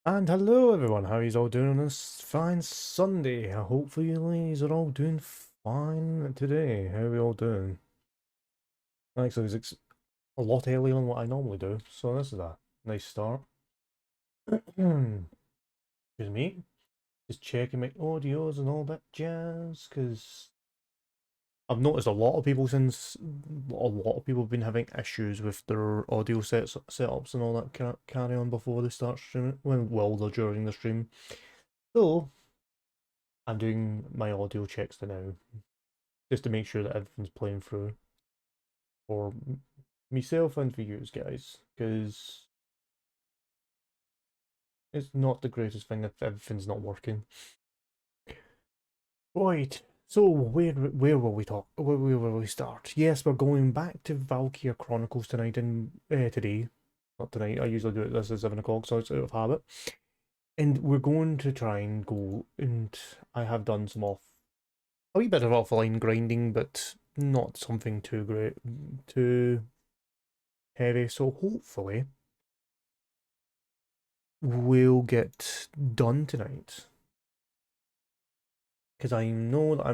And hello everyone, how are you all doing on this fine Sunday? Hopefully you are all doing fine today. How are we all doing? Actually, it's a lot earlier than what I normally do, so this is a nice start. Excuse me, just checking my audios and all that jazz, because I've noticed a lot of people have been having issues with their audio setups and all that carry on before they start streaming, well, they're during the stream. So, I'm doing my audio checks now, just to make sure that everything's playing through for myself and for you guys, because it's not the greatest thing if everything's not working. Right. So where will we talk? Where will we start? Yes, we're going back to Valkyria Chronicles tonight and today. Not tonight. I usually do it this at 7 o'clock, so it's out of habit. And we're going to try and go. And I have done a wee bit of offline grinding, but not something too great, too heavy. So hopefully we'll get done tonight. Because I know that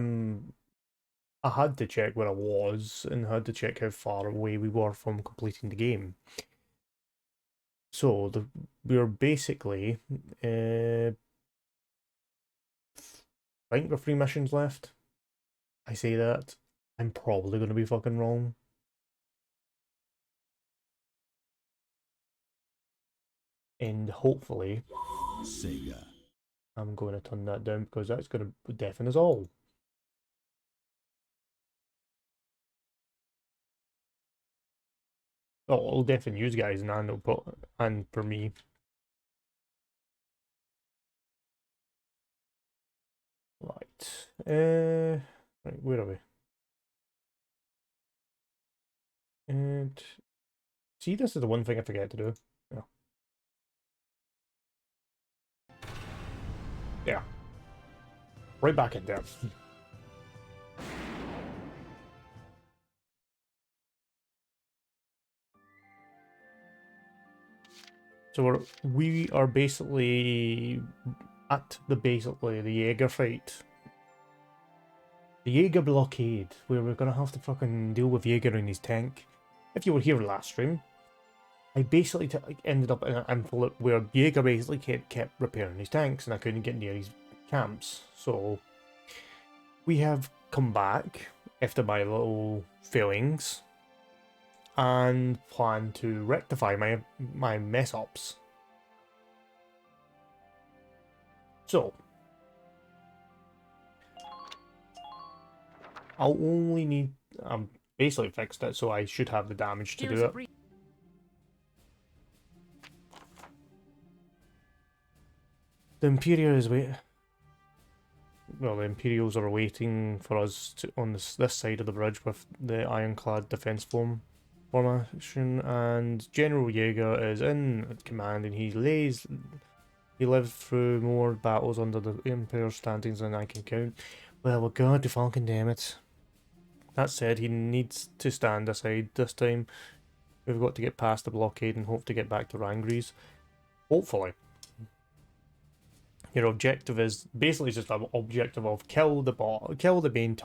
I had to check where I was and had to check how far away we were from completing the game. So we're basically, I think we're 3 missions left. I say that, I'm probably going to be fucking wrong. And hopefully, Sega. I'm going to turn that down because that's going to deafen us all. Oh, it'll deafen you guys and for me. Right. Right, where are we? And see, this is the one thing I forget to do. Yeah. Yeah. Right back in there. So we are basically at basically the Jaeger fight. The Jaeger blockade, where we're gonna have to fucking deal with Jaeger in his tank. If you were here last stream, I basically ended up in an infiltrate where Jaeger basically kept repairing his tanks and I couldn't get near his camps. So we have come back after my little failings and plan to rectify my mess ups. So I'll only need basically fixed it, so I should have the damage to do it. The Imperial the Imperials are waiting for us on this side of the bridge with the ironclad defense formation, and General Jaeger is in command, and he lived through more battles under the Emperor's standings than I can count. Well, we're going to fucking damn it. That said, he needs to stand aside this time. We've got to get past the blockade and hope to get back to Rangries. Hopefully. Your objective is basically just an objective of kill the main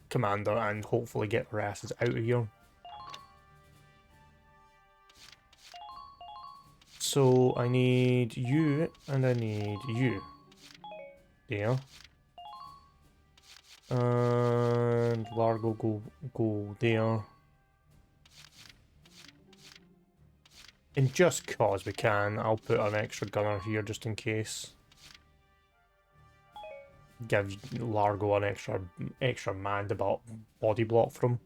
commander, and hopefully get our asses out of here. So I need you, and I need you. There. And Largo go there. And just cause we can, I'll put an extra gunner here just in case. Give Largo an extra man to body block from.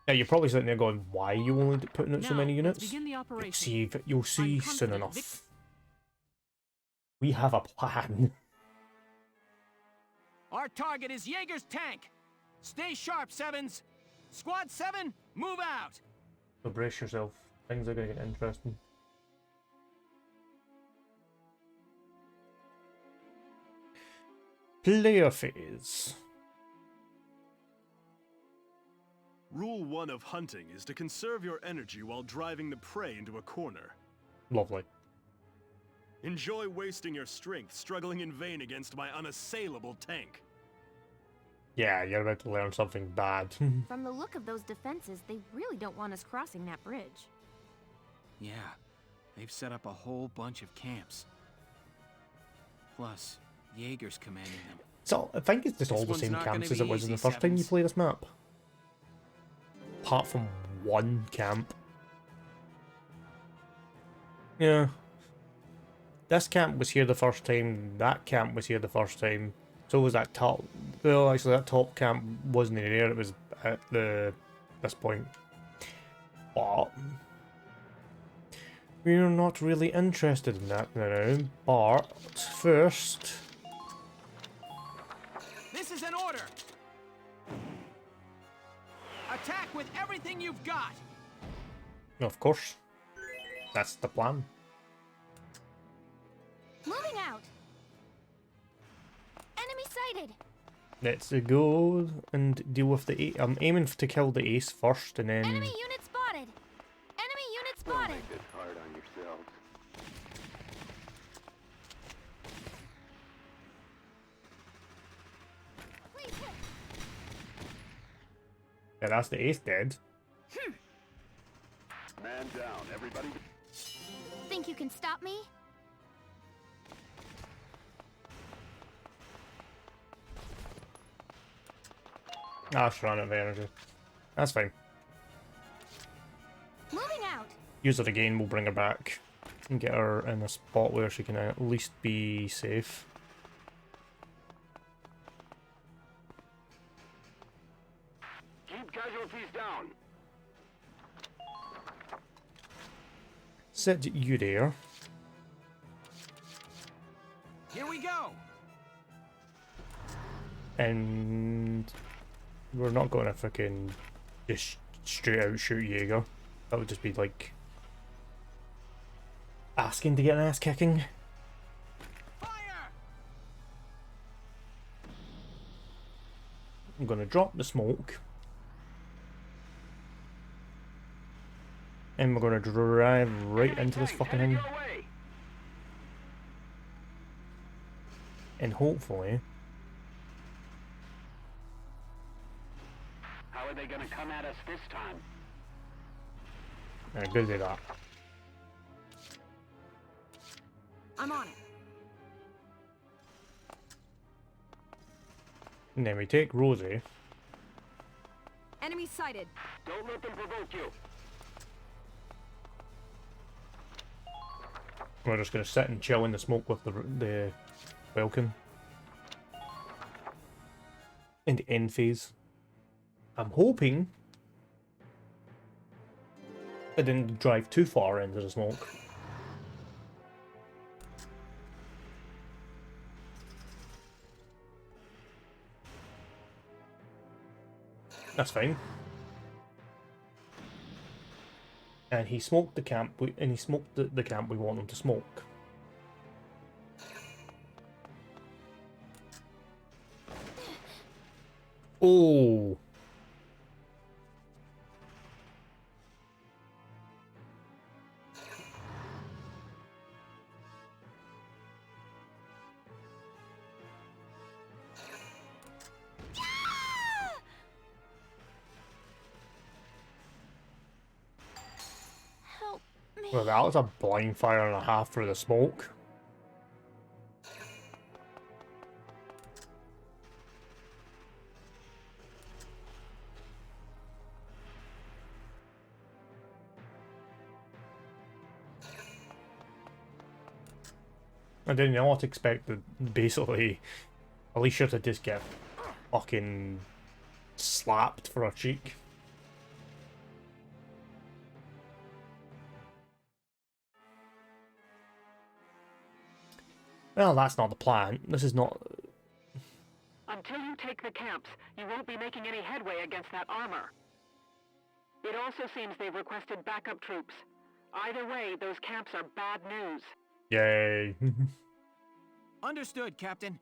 Now you're probably sitting there going, "Why are you only putting out so many units?" You'll see soon enough. We have a plan. Our target is Jaeger's tank. Stay sharp, Sevens. Squad 7, move out. So brace yourself. Things are gonna get interesting. Player phase. Rule 1 of hunting is to conserve your energy while driving the prey into a corner. Lovely. Enjoy wasting your strength struggling in vain against my unassailable tank. Yeah, you're about to learn something bad. From the look of those defenses, they really don't want us crossing that bridge. Yeah, they've set up a whole bunch of camps. Plus, Jaeger's commanding them. So, I think it's just This all the one's same not gonna camps as it be was in the easy, first time you Sevens. play this map. Apart from one camp. Yeah. This camp was here the first time, that camp was here the first time. So was that top... Well, actually that top camp wasn't there, it was at this point. But... we're not really interested in that now, but first... This is an order! Attack with everything you've got! Of course. That's the plan. Moving out! Enemy sighted! Let's go and deal with the ace. I'm aiming to kill the ace first and then... Enemy unit spotted! Enemy unit spotted! Make this hard on yourselves. Please hit! Yeah, that's the ace dead. Man down, everybody. Think you can stop me? Ah, she's run out of energy. That's fine. Moving out! Use it again, we'll bring her back. And get her in a spot where she can at least be safe. Keep casualties down. Sit you there. Here we go! And... we're not going to fucking just straight out shoot Jaeger. That would just be like... asking to get an ass kicking. Fire! I'm going to drop the smoke. And we're going to drive right into this fucking thing. And hopefully... How are they gonna come at us this time? good with that. I'm on it. And then we take Rosie. Enemy sighted. Don't let them provoke you. We're just going to sit and chill in the smoke with the Welkin. In the end phase. I'm hoping I didn't drive too far into the smoke. That's fine. And he smoked the camp, and he smoked the camp we want him to smoke. Oh! Help me. Well, that was a blind fire and a half through the smoke. I did not expect basically Alicia to just get fucking slapped for her cheek. Well, that's not the plan. This is not... Until you take the camps, you won't be making any headway against that armor. It also seems they've requested backup troops. Either way, those camps are bad news. Yay. Understood, Captain.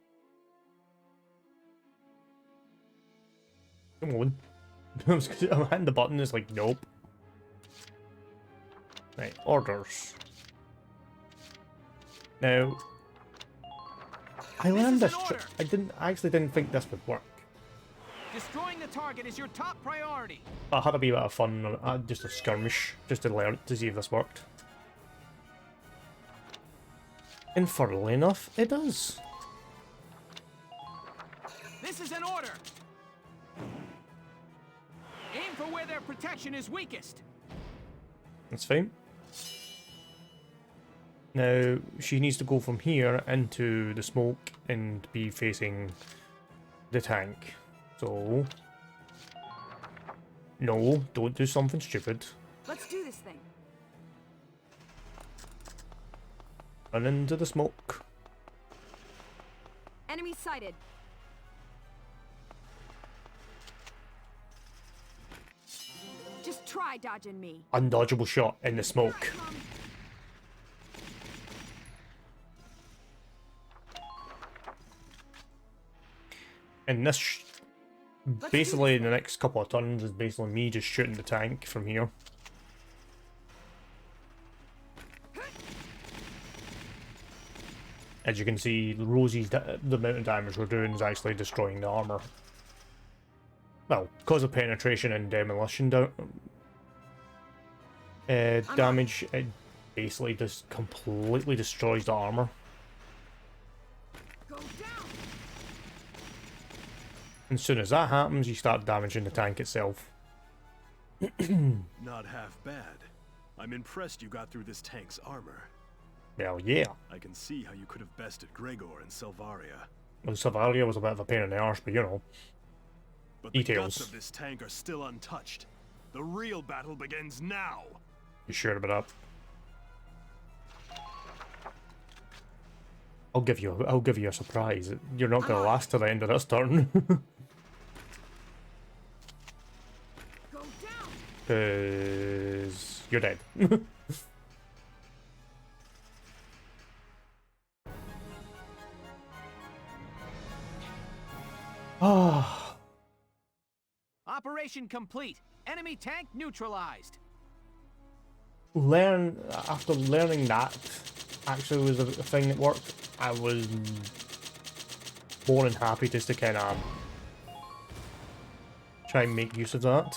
Come on. I'm hitting the button, it's like, nope. Right, orders. Now, I learned this trick. I actually didn't think this would work. Destroying the target is your top priority. I had a wee bit of fun, just a skirmish, just to learn, to see if this worked. And funnily enough, it does. This is an order. Aim for where their protection is weakest. That's fine. Now, she needs to go from here into the smoke and be facing the tank. So... No, don't do something stupid. Let's do this thing. Run into the smoke. Enemy sighted. Just try dodging me. Undodgeable shot in the smoke. And this, basically the next couple of turns is basically me just shooting the tank from here. As you can see, Rosie's, the amount of damage we're doing is actually destroying the armor. Well, because of penetration and demolition damage, it basically just completely destroys the armor. Go down. As soon as that happens, you start damaging the tank itself. Not half bad. I'm impressed you got through this tank's armor. Well, yeah. I can see how you could have bested Gregor and Selvaria. Well, Savaria was a bit of a pain in the arse, but you know. But the Details. guts of this tank are still untouched. The real battle begins now. You sure about that? I'll give you a surprise. You're not gonna last till the end of this turn. Go down. 'Cause you're dead. Ah. Operation complete. Enemy tank neutralized. After learning that actually was a thing that worked, I was more than happy just to kind of try and make use of that.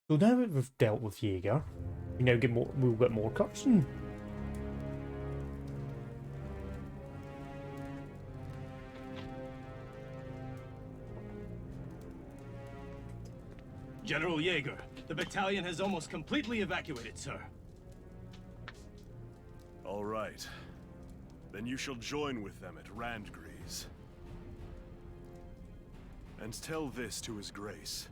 So now that we've dealt with Jaeger, we now get we'll get more cutscene. General Jaeger, the battalion has almost completely evacuated, sir. All right. Then you shall join with them at Randgrease. And tell this to his grace.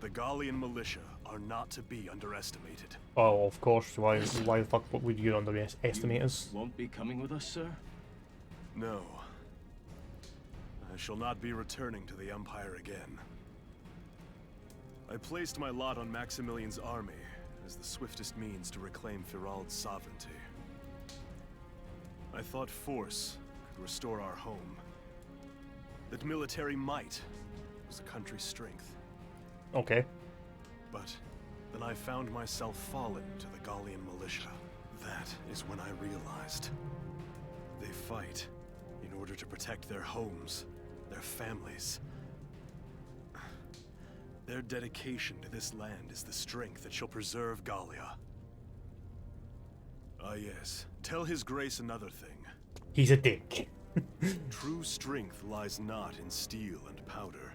The Gallian militia are not to be underestimated. Oh, of course. Why the fuck would you underestimate us? Won't be coming with us, sir? No. I shall not be returning to the Empire again. I placed my lot on Maximilian's army as the swiftest means to reclaim Firald's sovereignty. I thought force could restore our home. That military might was the country's strength. Okay. But then I found myself fallen to the Gallian militia. That is when I realized they fight in order to protect their homes, their families. Their dedication to this land is the strength that shall preserve Gallia. Ah yes, tell his grace another thing. He's a dick. True strength lies not in steel and powder.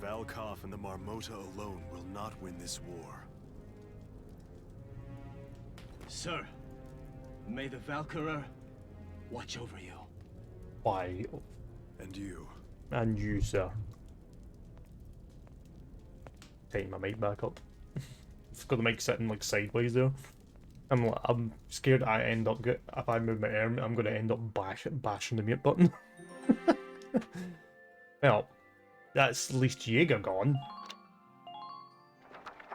Valkov and the Marmota alone will not win this war. Sir, may the Valkyria watch over you. Why? And you. And you, sir. Taking my mic back up. I've got the mic sitting like sideways there. I'm scared I end up if I move my arm, I'm gonna end up bashing the mute button. Well, that's at least Jaeger gone.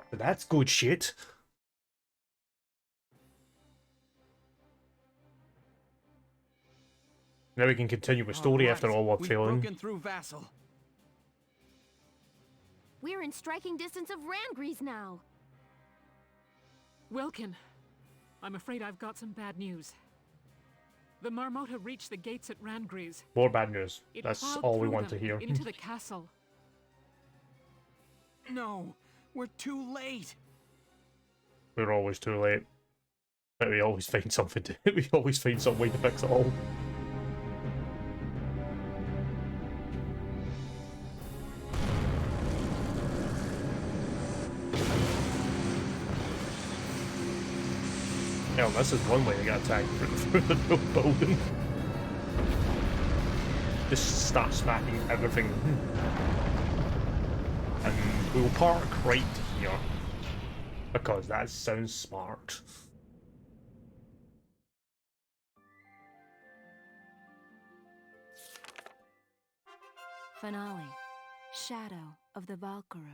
But that's good shit. Now we can continue with story after all we're We've failing. broken through Vassal. We're in striking distance of Rangries now. Wilkin, I'm afraid I've got some bad news. The Marmota reached the gates at Rangries. More bad news. It That's plowed all we through want to them hear. and into the castle. No, we're too late. We're always too late. But we always find something to we always find some way to fix it all. Hell, this is one way to get attacked through the building. Just start smacking everything. And we'll park right here. Because that sounds smart. Finale. Shadow of the Valkyria.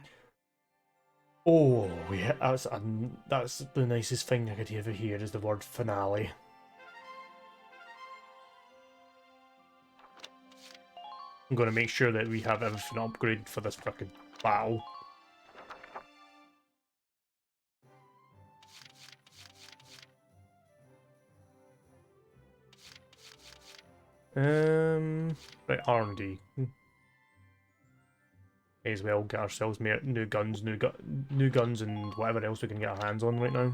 Oh, that's the nicest thing I could ever hear is the word finale. I'm gonna make sure that we have everything upgraded for this fucking battle. Right, R&D. May as well get ourselves new guns, new guns, and whatever else we can get our hands on right now.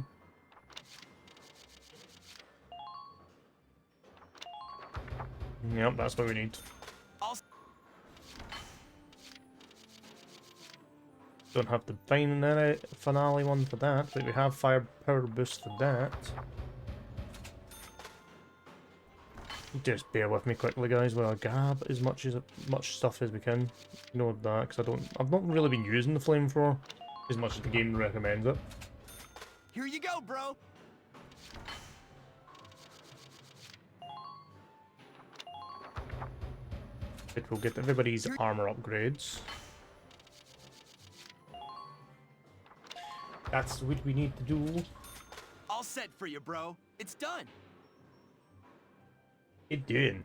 Yep, that's what we need. Don't have the finale one for that, but we have firepower boost for that. Just bear with me quickly, guys, while I grab as much stuff as we can. You know that, because I've not really been using the flamethrower as much as the game recommends it. Here you go, bro. It will get everybody's armor upgrades. That's what we need to do. All set for you, bro. It's done. It did.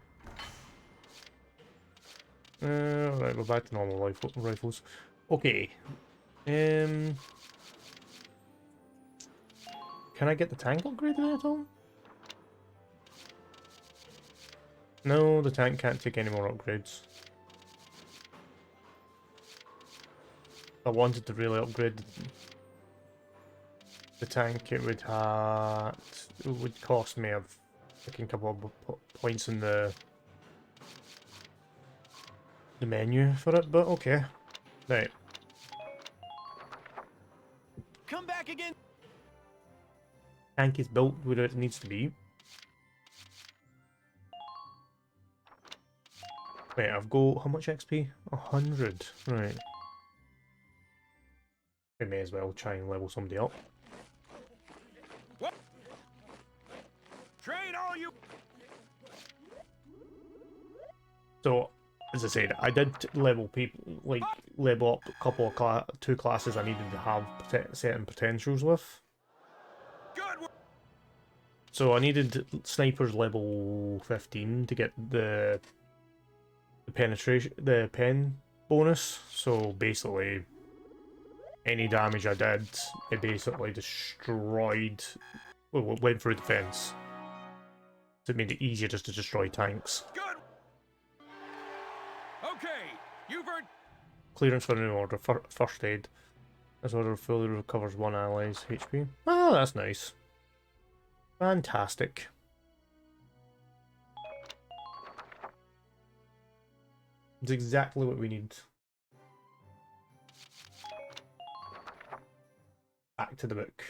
Right, we're back to normal rifles. Okay. Can I get the tank upgraded at all? No, the tank can't take any more upgrades. If I wanted to really upgrade the tank, it would cost me a fucking couple of points in the menu for it, but okay. Right. Come back again. Tank is built where it needs to be. Wait, I've got how much XP? 100. Right. We may as well try and level somebody up. What? Train all you. So, as I said, I did level up a couple of two classes I needed to have certain potentials with. Good. So I needed snipers level 15 to get the pen bonus. So basically, any damage I did, it basically destroyed, well, it went through the fence. So it made it easier just to destroy tanks. Good. Okay, you've heard. Clearance for a new order, first aid. This order fully recovers one ally's HP. Oh, that's nice. Fantastic. It's exactly what we need. Back to the book.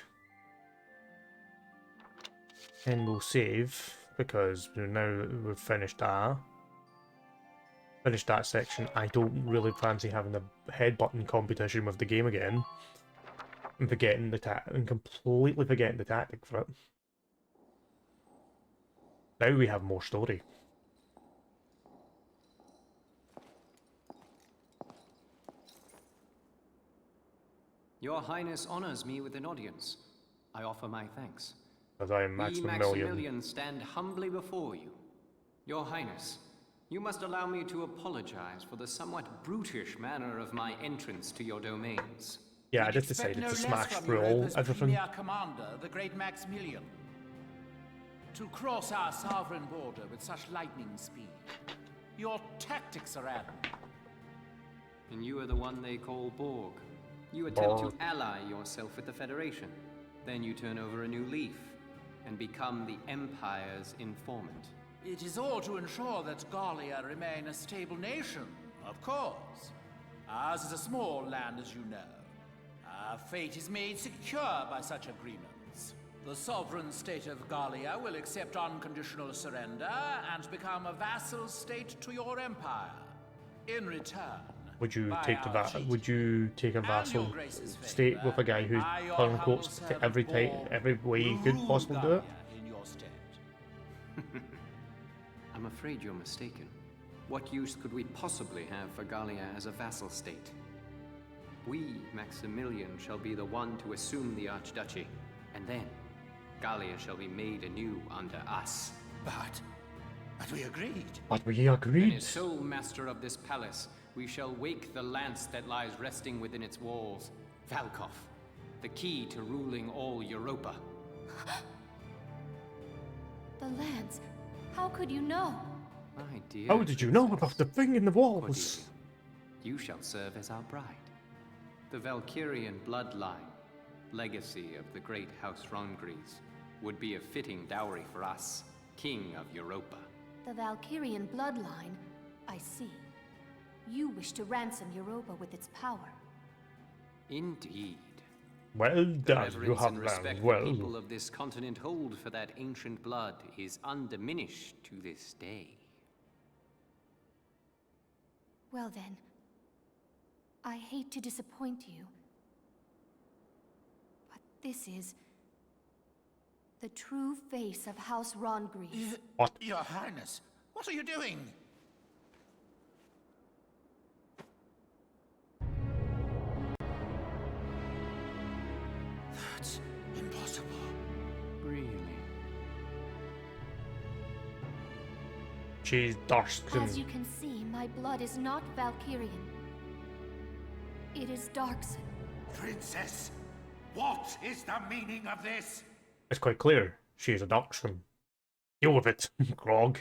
And we'll save, because now we've finished that. Finished that section. I don't really fancy having the headbutting competition with the game again. And completely forgetting the tactic for it. Now we have more story. Your Highness honors me with an audience. I offer my thanks. As I am We Maximilian. Maximilians stand humbly before you. Your Highness, You must allow me to apologize for the somewhat brutish manner of my entrance to your domains. Yeah, I We'd just expect decided no to less smash from through all Europa's everything. premier commander, the great Maximilian. To cross our sovereign border with such lightning speed. Your tactics are admirable. And you are the one they call Borg. You attempt Borg. to ally yourself with the Federation. Then you turn over a new leaf and become the Empire's informant. It is all to ensure that Gallia remain a stable nation, of course. Ours is a small land, as you know. Our fate is made secure by such agreements. The sovereign state of Gallia will accept unconditional surrender and become a vassal state to your empire. In return, Would you by take our treaty, would you take a and vassal your grace's state favor, with a guy who's I, your quote humble unquote servant every Borg, every way you could rule possibly do it? Gallia in your stead. I'm afraid you're mistaken. What use could we possibly have for Gallia as a vassal state? We, Maximilian, shall be the one to assume the Archduchy, and then Gallia shall be made anew under us. But we agreed. But we And agreed. as sole master of this palace, we shall wake the lance that lies resting within its walls, Valkov, the key to ruling all Europa. The Lance. How could you know? My dear How did you know princess, about the thing in the walls? Cordelia, you shall serve as our bride. The Valkyrian bloodline, legacy of the great House Rongries, would be a fitting dowry for us, King of Europa. The Valkyrian bloodline? I see. You wish to ransom Europa with its power. Indeed. Well The done, you reverence have and done respect the well. people of this continent hold for that ancient blood is undiminished to this day. Well then, I hate to disappoint you, but this is the true face of House Rongries. What? Your Highness, what are you doing? That's impossible. Really? She's Darkskin. As you can see, my blood is not Valkyrian. It is Darkson. Princess, what is the meaning of this? It's quite clear. She is a Darkskin. Deal with it, Grog.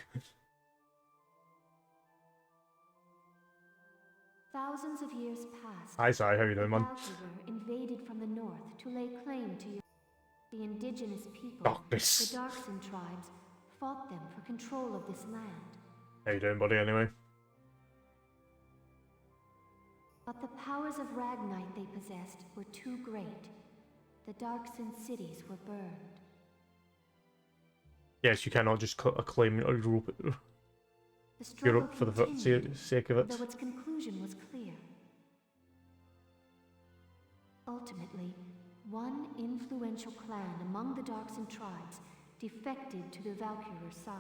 Thousands of years passed. Hi, Sai, how you doing, man? Valkyria invaded from the north to lay claim to you. The indigenous people, Darkness. the Darkson tribes, fought them for control of this land. How you doing, buddy, anyway? But the powers of Ragnite they possessed were too great. The Darkson cities were burned. Yes, you cannot just acclaim Europe, The struggle Europe for the continued, sake of it. though its conclusion was clear. Ultimately, one influential clan among the Darkson tribes defected to the Valkyrie side.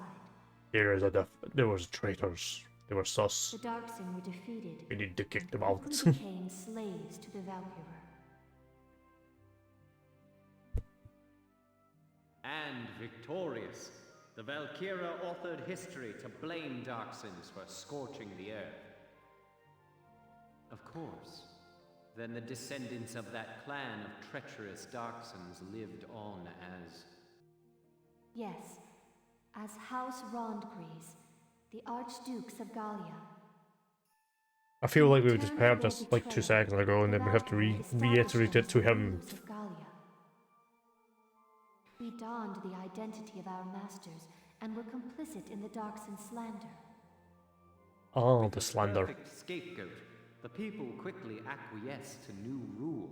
There was traitors. They were sus. The Darkson were defeated. We need to kick them and out. quickly became slaves to the Valkyrie. And victorious, the Valkyria authored history to blame Darksons for scorching the earth. Of course, then the descendants of that clan of treacherous Darksons lived on as... Yes, as House Rondgries, the Archdukes of Gallia. I feel like we just heard this like 2 seconds ago, and then we have to reiterate it to him. Of Gallia. We donned the identity of our masters and were complicit in the Darkson slander. Oh, With the a slander. perfect scapegoat, the people quickly acquiesced to new rule.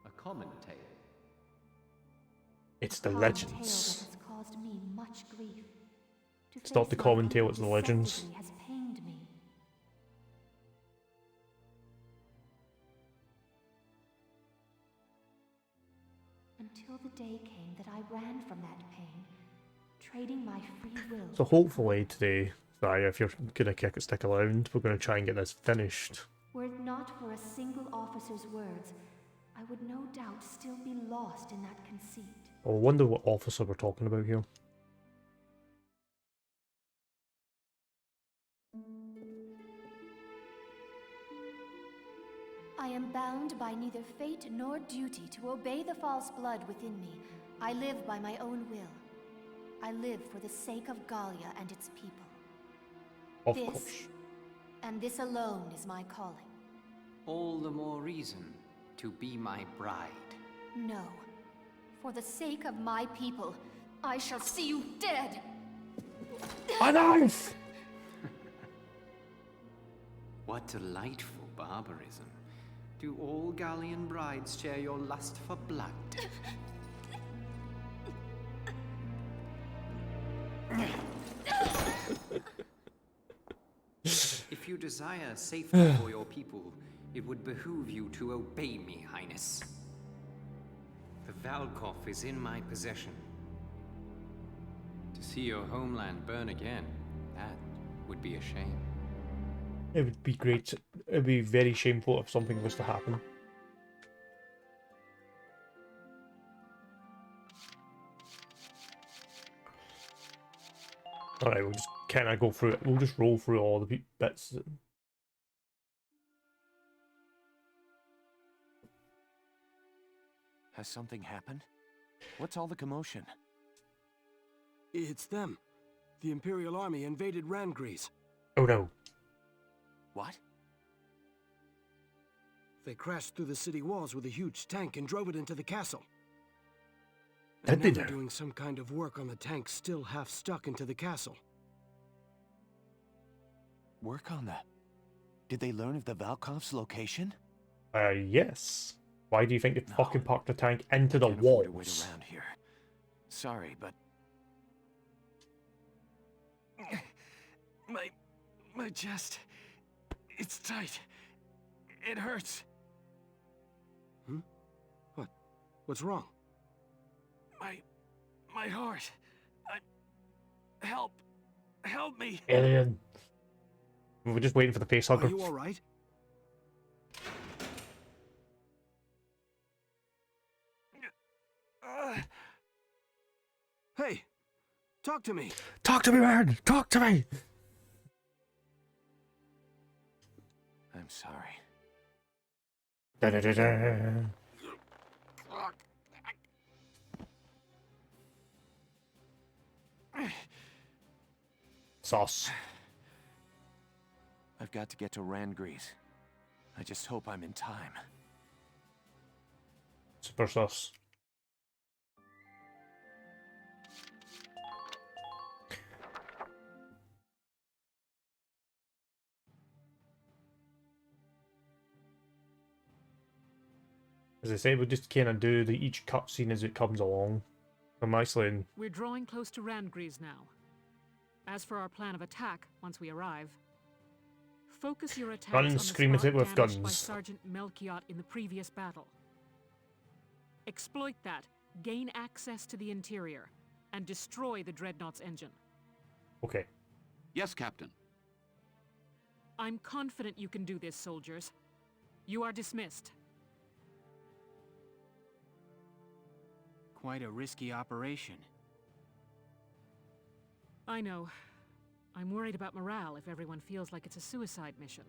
A common tale. It's the Common legends. tale that has caused me much grief. To It's not face the my common tale, people it's the legends. deceptively has pained me. Until the day came that I ran from that pain, trading my free will. So hopefully today, Sai, if you're gonna stick around, we're gonna try and get this finished. Were it not for a single officer's words, I would no doubt still be lost in that conceit. I wonder what officer we're talking about here. I am bound by neither fate nor duty to obey the false blood within me. I live by my own will. I live for the sake of Gallia and its people. Of This, course. and this alone is my calling. All the more reason to be my bride. No. For the sake of my people, I shall see you dead! A knife! What delightful barbarism. Do all Gallian brides share your lust for blood? If you desire safety for your people, it would behoove you to obey me, Highness. The Valkov is in my possession. To see your homeland burn again, that would be a shame. It would be great. It would be very shameful if something was to happen. Alright, we'll just kind of go through it. We'll just roll through all the bits. Has something happened? What's all the commotion? It's them. The Imperial Army invaded Randgrease. Oh no. What? They crashed through the city walls with a huge tank and drove it into the castle. Did And they now they're now? doing some kind of work on the tank still half stuck into the castle. Work on that. Did they learn of the Valkov's location? Yes. Why do you think they No. fucking parked the tank into the Can't afford to wait walls? around here. Sorry, but my chest. It's tight. It hurts. What's wrong? My heart. Help me. Alien. We were just waiting for the face Are hugger. you alright? Hey! Talk to me! Talk to me, man! Talk to me! I'm sorry. Da-da-da-da. Sauce. I've got to get to Randgrease. I just hope I'm in time. Super sauce. As I say, we'll just kind of do each cutscene as it comes along. I'm actually We're drawing close to Randgrease now. As for our plan of attack, once we arrive, focus your attacks Run and on the scream at spot it with damaged by guns. Sergeant Melchiot in the previous battle. Exploit that, gain access to the interior, and destroy the Dreadnought's engine. okay. Yes, Captain. I'm confident you can do this, soldiers. You are dismissed. Quite a risky operation. I know. I'm worried about morale if everyone feels like it's a suicide mission.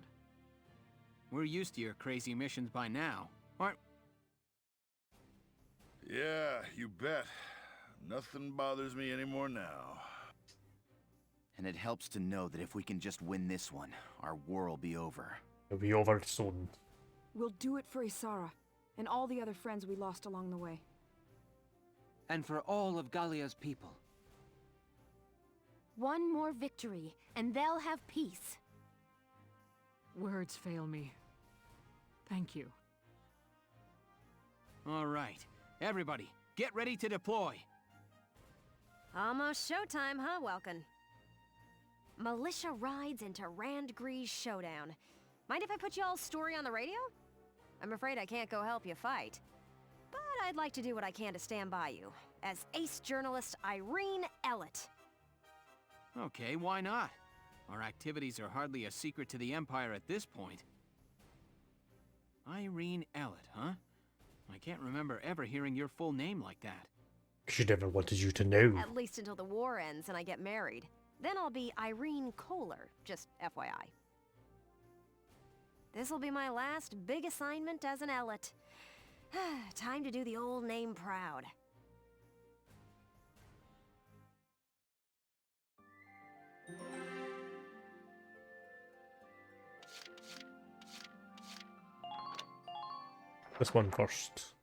We're used to your crazy missions by now, aren't... Yeah, you bet. Nothing bothers me anymore now. And it helps to know that if we can just win this one, our war will be over. It'll be over soon. We'll do it for Isara, and all the other friends we lost along the way. And for all of Gallia's people. One more victory, and they'll have peace. Words fail me. Thank you. All right. Everybody, get ready to deploy. Almost showtime, huh, Welkin? Militia rides into Randgrease showdown. Mind if I put y'all's story on the radio? I'm afraid I can't go help you fight. But I'd like to do what I can to stand by you, as ace journalist Irene Ellett. Okay, why not? Our activities are hardly a secret to the Empire at this point. Irene Ellett, huh? I can't remember ever hearing your full name like that. She never wanted you to know. At least until the war ends and I get married. Then I'll be Irene Kohler, just FYI. This'll be my last big assignment as an Ellet. Time to do the old name proud. This one first.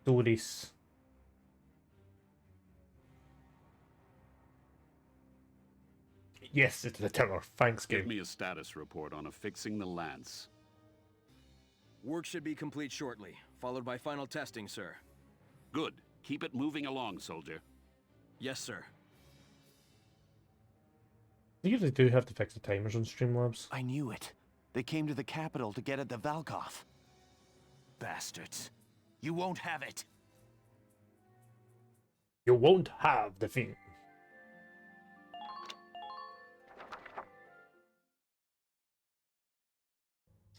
Stories. Yes, it's the tower. Thanks, game. Give me a status report on affixing the lance. Work should be complete shortly, followed by final testing, sir. Good. Keep it moving along, soldier. Yes, sir. You usually do have to fix the timers on Streamlabs. I knew it. They came to the capital to get at the Valkov. Bastards. You won't have it. You won't have the thing.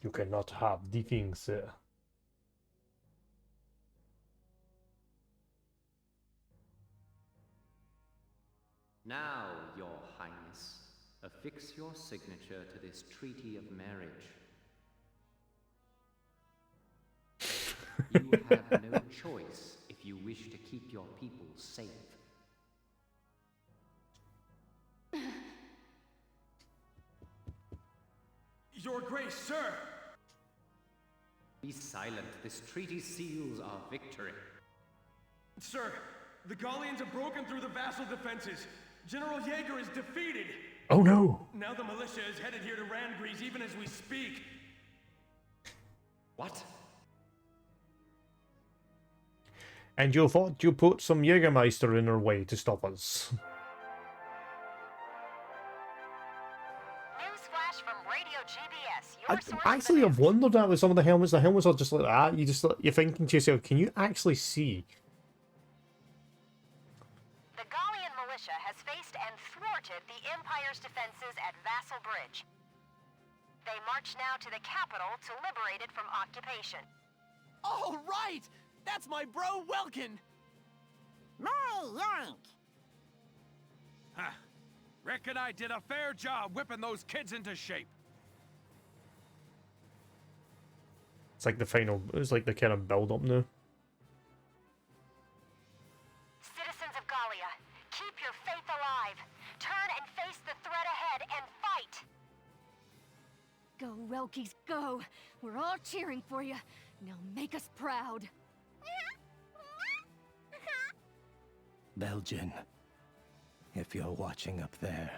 You cannot have the thing, sir. Now, Your Highness, affix your signature to this treaty of marriage. You have no choice if you wish to keep your people safe. Your Grace, sir! Be silent. This treaty seals our victory. Sir, the Gallians have broken through the vassal defenses. General Jaeger is defeated. Oh no! Now the militia is headed here to Randgries even as we speak. What? And you thought you put some Jägermeister in our way to stop us. Newsflash from Radio GBS. Actually, I've wondered that with some of the helmets. The helmets are just like that. You're thinking to yourself, can you actually see? The Gallian militia has faced and thwarted the Empire's defenses at Vassal Bridge. They march now to the capital to liberate it from occupation. All right! That's my bro, Welkin! My yank! Huh. Reckon I did a fair job whipping those kids into shape. It's like the final, it's like the kind of build up now. Citizens of Gallia, keep your faith alive. Turn and face the threat ahead and fight! Go, Relkies, go! We're all cheering for you. Now make us proud. Belgian, if you're watching up there,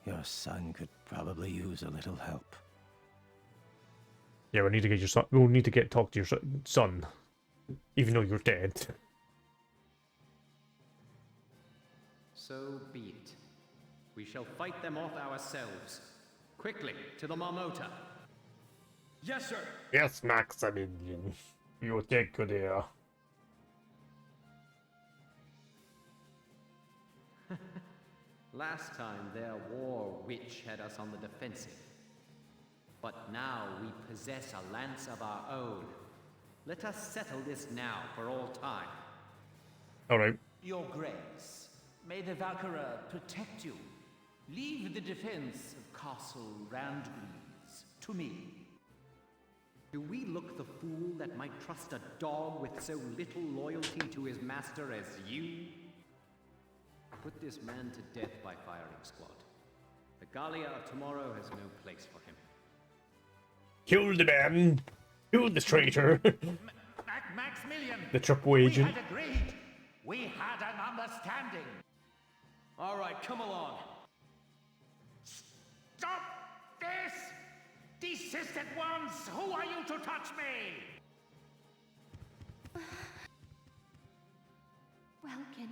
your son could probably use a little help. Yeah, we need to get your son. We'll need to talk to your son, even though you're dead. So be it. We shall fight them off ourselves. Quickly, to the Marmota. Yes, sir. Yes, Maximilian. You take good care. Last time their war witch had us on the defensive. But now we possess a lance of our own. Let us settle this now for all time. Alright. Your Grace, may the Valkyria protect you. Leave the defense of Castle Randgries to me. Do we look the fool that might trust a dog with so little loyalty to his master as you? Put this man to death by firing squad. The Gallia of tomorrow has no place for him. Kill the man! Kill the traitor! Maximilian! The triple agent. We had agreed. We had an understanding. All right, come along. Stop this! Desist at once! Who are you to touch me? Welkin,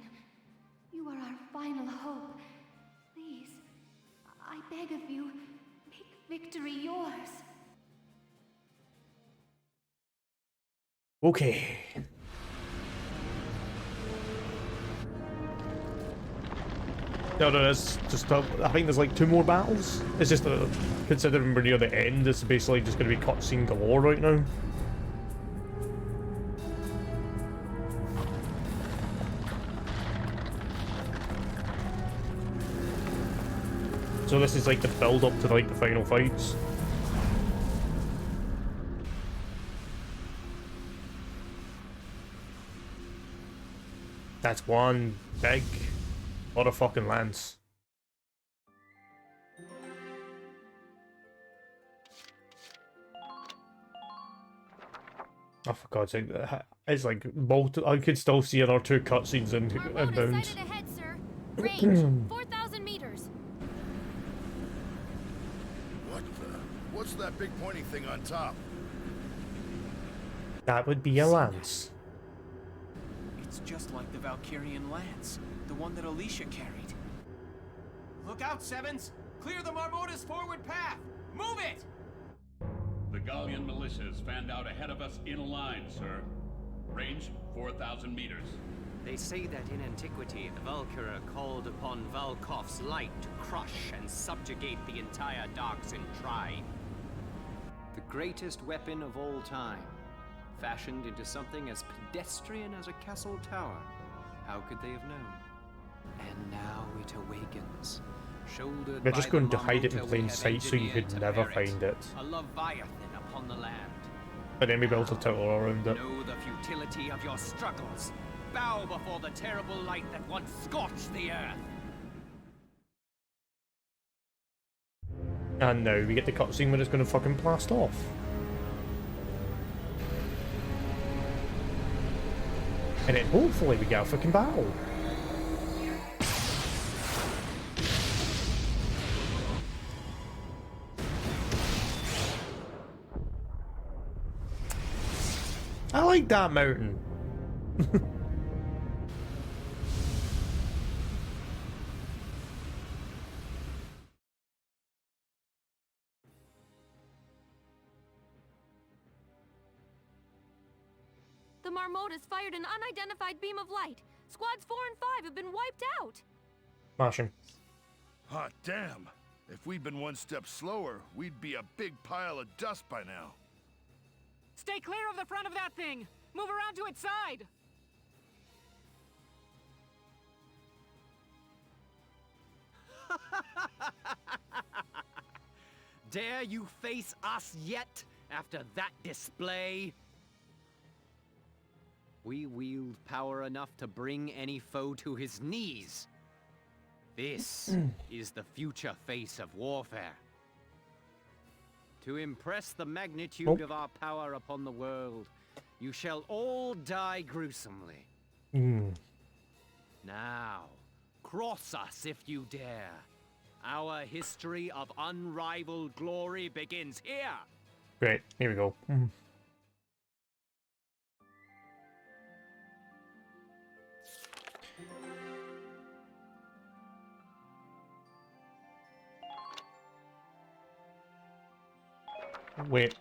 you are our final hope. Please, I beg of you, make victory yours. Okay. No, it's just I think there's like 2 more battles. It's just considering we're near the end, it's basically just going to be cutscene galore right now. So this is like the build up to like the final fights. That's one big lot of fucking lands. Oh, for God's sake, it's like I could still see another two cutscenes in inbound. Sighted ahead, sir. Range 4,000 meters. What's that big pointing thing on top? That would be a lance. It's just like the Valkyrian lance, the one that Alicia carried. Look out, Sevens! Clear the Marmota's forward path! Move it! The Gallian militia is fanned out ahead of us in a line, sir. Range 4,000 meters. They say that in antiquity, the Valkyria called upon Valkov's light to crush and subjugate the entire Darksin tribe. The greatest weapon of all time, fashioned into something as pedestrian as a castle tower. How could they have known? And now it awakens. Shouldered They're just by going the to hide it in Marmota plain we have sight so you engineered could to never bear find it. A leviathan upon the land. But then we built a tower around it. Know the futility of your struggles. Bow before the terrible light that once scorched the earth. And now we get the cutscene where it's going to fucking blast off. And then hopefully we get a fucking battle. I like that mountain. The Marmotas fired an unidentified beam of light. Squads 4 and 5 have been wiped out. Smashing. Hot damn. If we'd been one step slower, we'd be a big pile of dust by now. Stay clear of the front of that thing! Move around to its side! Dare you face us yet, after that display? We wield power enough to bring any foe to his knees. This is the future face of warfare. To impress the magnitude of our power upon the world, you shall all die gruesomely. Now, cross us if you dare. Our history of unrivaled glory begins here. Great, here we go. Wait,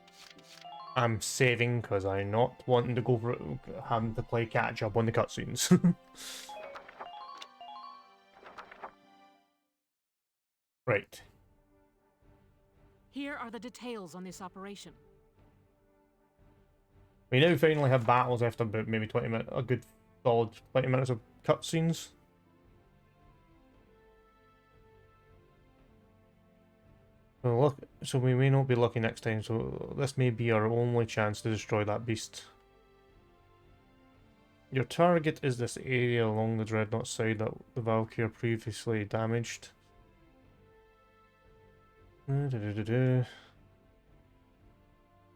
I'm saving because I'm not wanting to go for having to play catch up on the cutscenes. Right. Here are the details on this operation. We now finally have battles after about maybe 20 minutes, a good solid 20 minutes of cutscenes. So we may not be lucky next time, so this may be our only chance to destroy that beast. Your target is this area along the Dreadnought side that the Valkyria previously damaged.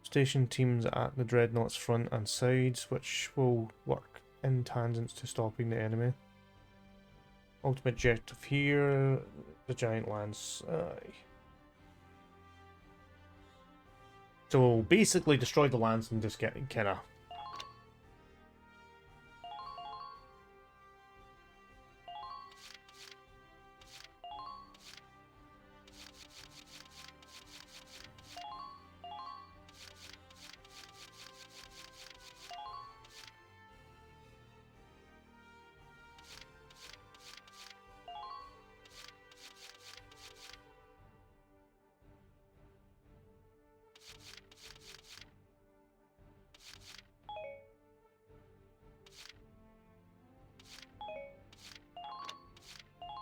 Station teams at the Dreadnought's front and sides, which will work in tangents to stopping the enemy. Ultimate objective here, the giant lance. So we'll basically destroy the lance and just get kinda.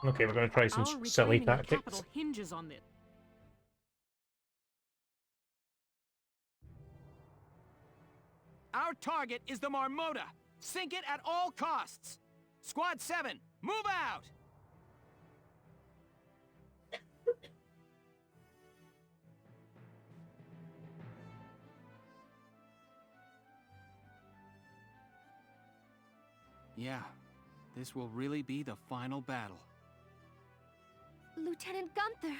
Okay, we're going to try some Our silly reclaiming the tactics. capital hinges on it. Our target is the Marmota. Sink it at all costs. Squad 7, move out! Yeah, this will really be the final battle. Lieutenant Gunther,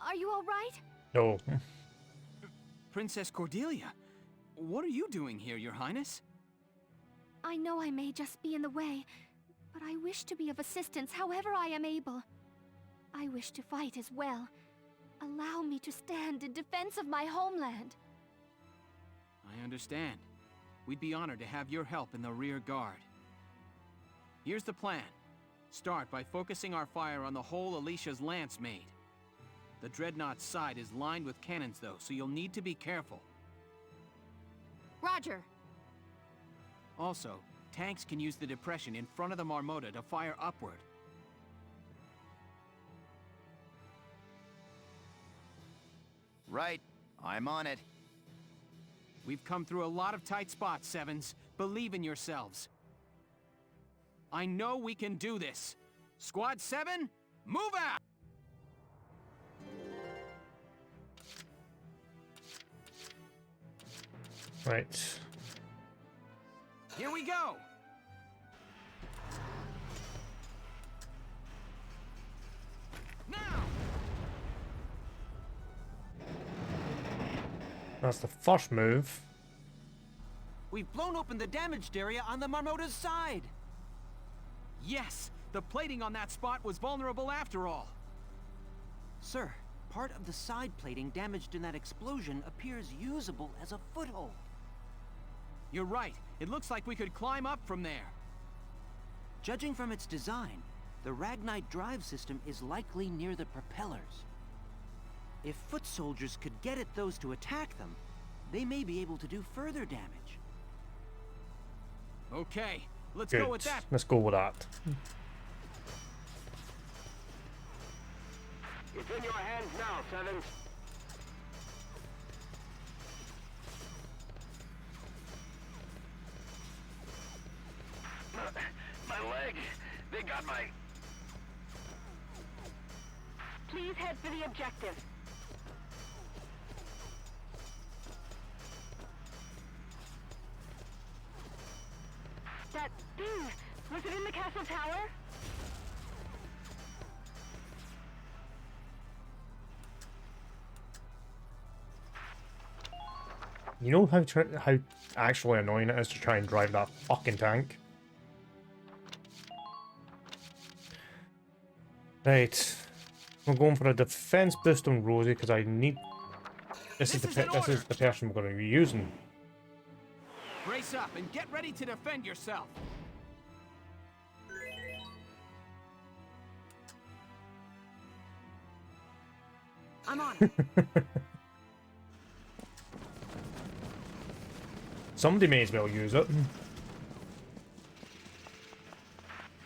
are you all right? No. Princess Cordelia, what are you doing here, Your Highness? I know I may just be in the way, but I wish to be of assistance however I am able. I wish to fight as well. Allow me to stand in defense of my homeland. I understand. We'd be honored to have your help in the rear guard. Here's the plan. Start by focusing our fire on the hole Alicia's lance made. The Dreadnought's side is lined with cannons though, so you'll need to be careful. Roger. Also, tanks can use the depression in front of the Marmota to fire upward. Right. I'm on it. We've come through a lot of tight spots, Sevens. Believe in yourselves. I know we can do this. Squad 7, move out! Right. Here we go! Now! That's the first move. We've blown open the damaged area on the Marmota's side! Yes! The plating on that spot was vulnerable after all! Sir, part of the side plating damaged in that explosion appears usable as a foothold. You're right. It looks like we could climb up from there. Judging from its design, the Ragnite drive system is likely near the propellers. If foot soldiers could get at those to attack them, they may be able to do further damage. Okay, let's Good. go with that. Let's go with that. It's in your hands now, Sevens. My leg! They got my... Please head for the objective. That thing! Was it in the castle tower? You know how actually annoying it is to try and drive that fucking tank? Right. We're going for a defense boost on Rosie because I need... This is the person we're going to be using. Brace up and get ready to defend yourself. I'm on it. Somebody may as well use it.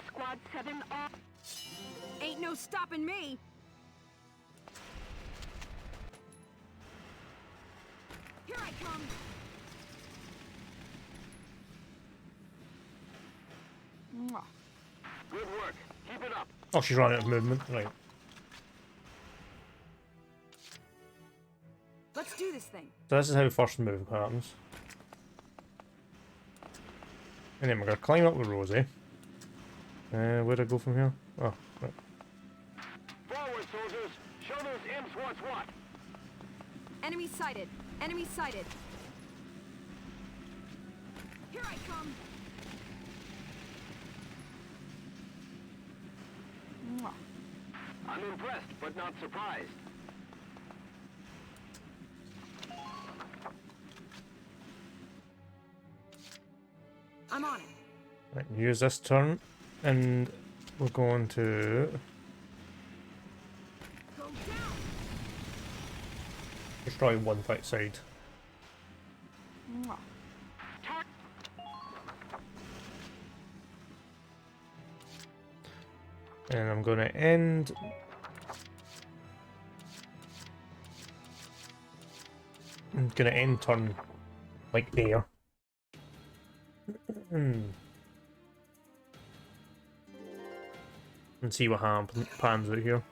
Squad 7 off. Ain't no stopping me. Here I come. Mwah. Good work. Keep it up. Oh, she's running out of movement. Right. Let's do this thing. So this is how first move happens. And then we're going to climb up with Rosie. Where'd I go from here? Oh, right. Forward, soldiers. Show those imps what's what. Enemy sighted. Enemy sighted. Here I come. Mwah. I'm impressed, but not surprised. I'm on it. Right, use this turn, and we're going to Go down. destroy one fight side. Mwah. And I'm going to end... I'm going to end turn like there. And see what pans out here.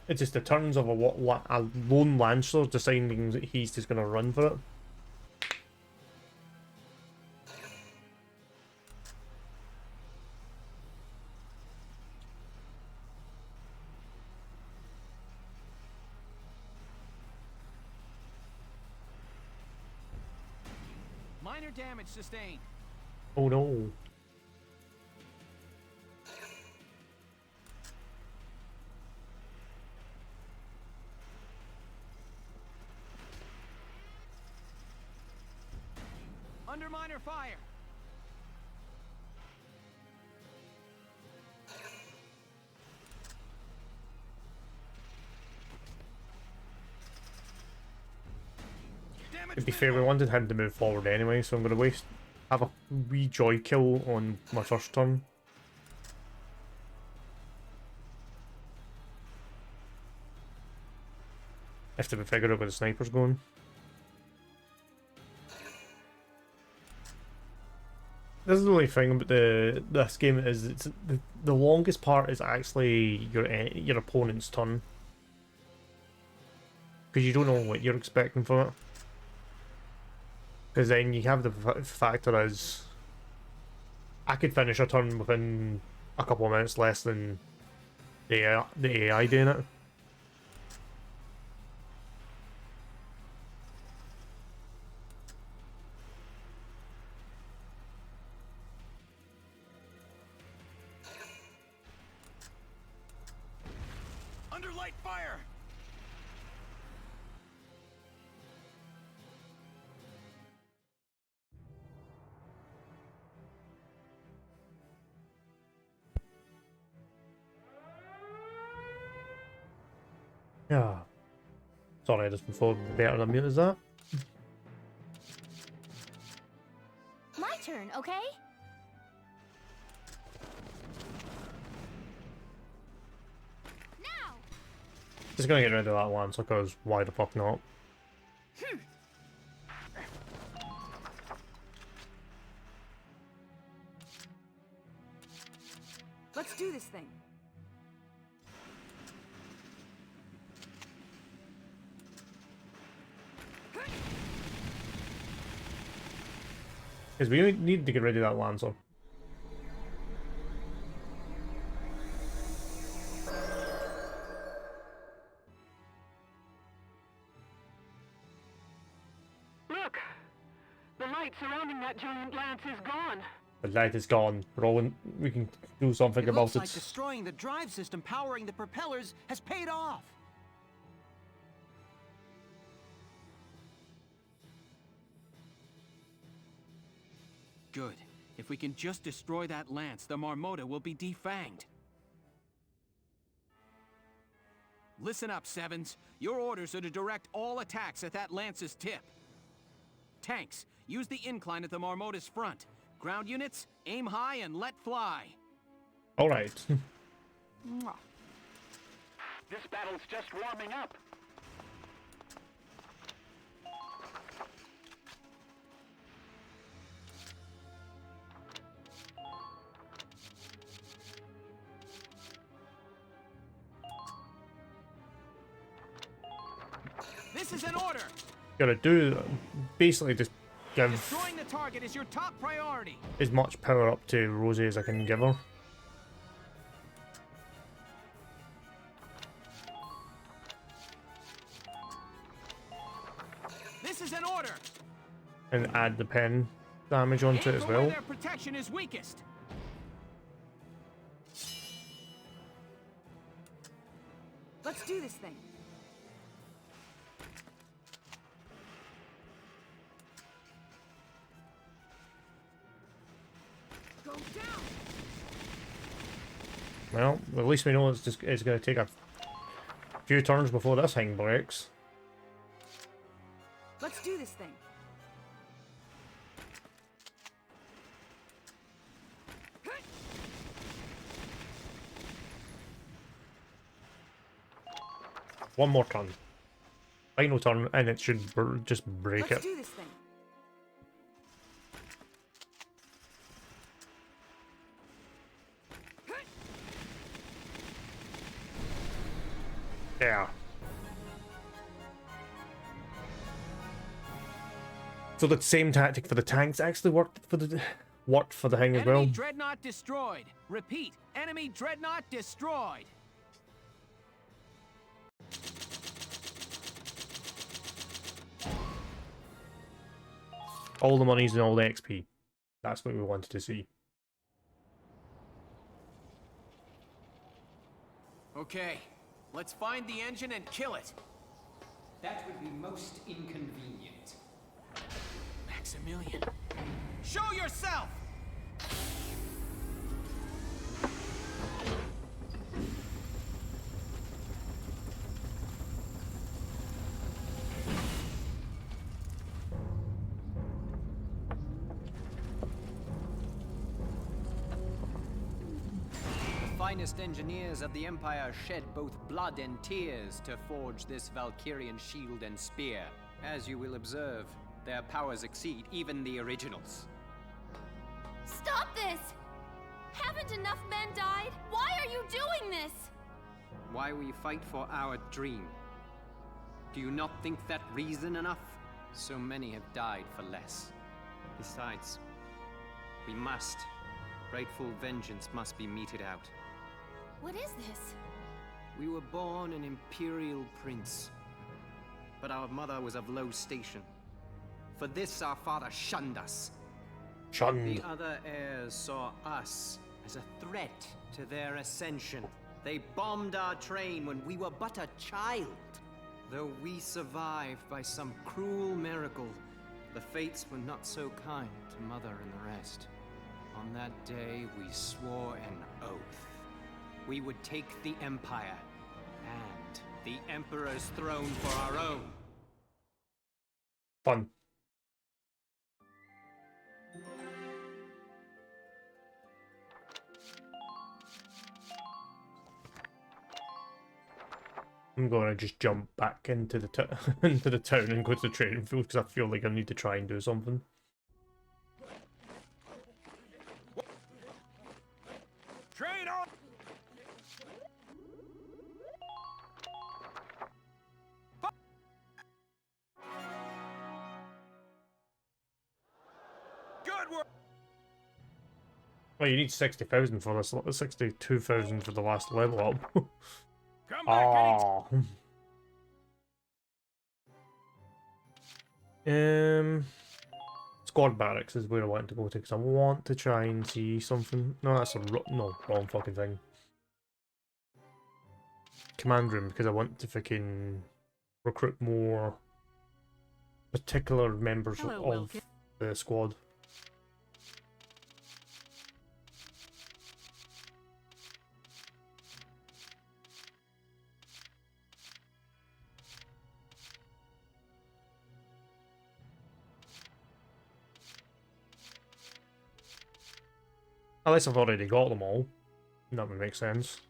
It's just the turns of a lone Lancer deciding that he's just going to run for it. Minor damage sustained. Oh no. Under minor fire. To be fair, we wanted him to move forward anyway, so I'm going to have a wee joy kill on my first turn. Have to figure out where the sniper's going. This is the only thing about this game is it's the longest part is actually your opponent's turn, because you don't know what you're expecting from it. Because then you have the factor is I could finish a turn within a couple of minutes less than the AI doing it. Under light fire. Yeah. Sorry, just before better than mute as that. My turn, okay? Now. Just gonna get rid of that Lancer, because why the fuck not? Let's do this thing. Because we need to get rid of that Lancer. Look! The light surrounding that giant lance is gone. The light is gone. We can do something It about looks it. like destroying the drive system powering the propellers has paid off. Good. If we can just destroy that lance, the Marmota will be defanged. Listen up, Sevens. Your orders are to direct all attacks at that lance's tip. Tanks, use the incline at the Marmota's front. Ground units, aim high and let fly. Alright. This battle's just warming up. This is an order. Gotta do basically just give Destroying the target is your top priority. as much power up to Rosie as I can give her. This is an order. And add the pen damage onto it as Where well. their protection is weakest. Let's do this thing. Well, at least we know it's going to take a few turns before this thing breaks. Let's do this thing. One more turn. Final turn, and it should just break Let's it. do this thing. Yeah. So the same tactic for the tanks actually worked for the thing as well. Enemy dreadnought destroyed. Repeat, enemy dreadnought destroyed. All the monies and all the XP. That's what we wanted to see. Okay, let's find the engine and kill it. That would be most inconvenient. Maximilian, show yourself! The finest engineers of the Empire shed both blood and tears to forge this Valkyrian shield and spear. As you will observe, their powers exceed even the originals. Stop this! Haven't enough men died? Why are you doing this? Why we fight for our dream? Do you not think that reason enough? So many have died for less. Besides, we must. Rightful vengeance must be meted out. What is this? We were born an imperial prince, but our mother was of low station. For this our father shunned us. Shunned. The other heirs saw us as a threat to their ascension. They bombed our train when we were but a child. Though we survived by some cruel miracle, the fates were not so kind to Mother and the rest. On that day, we swore an oath. We would take the Empire and the Emperor's throne for our own. Fun. I'm gonna just jump back into the into the town and go to the training field because I feel like I need to try and do something. Train on! Good work! Well, you need 60,000 for this, 62,000 for the last level up. Come back Squad barracks is where I want to go to because I want to try and see something. No, that's wrong fucking thing. Command room because I want to fucking recruit more particular members of the squad. Unless I've already got them all. That would make sense.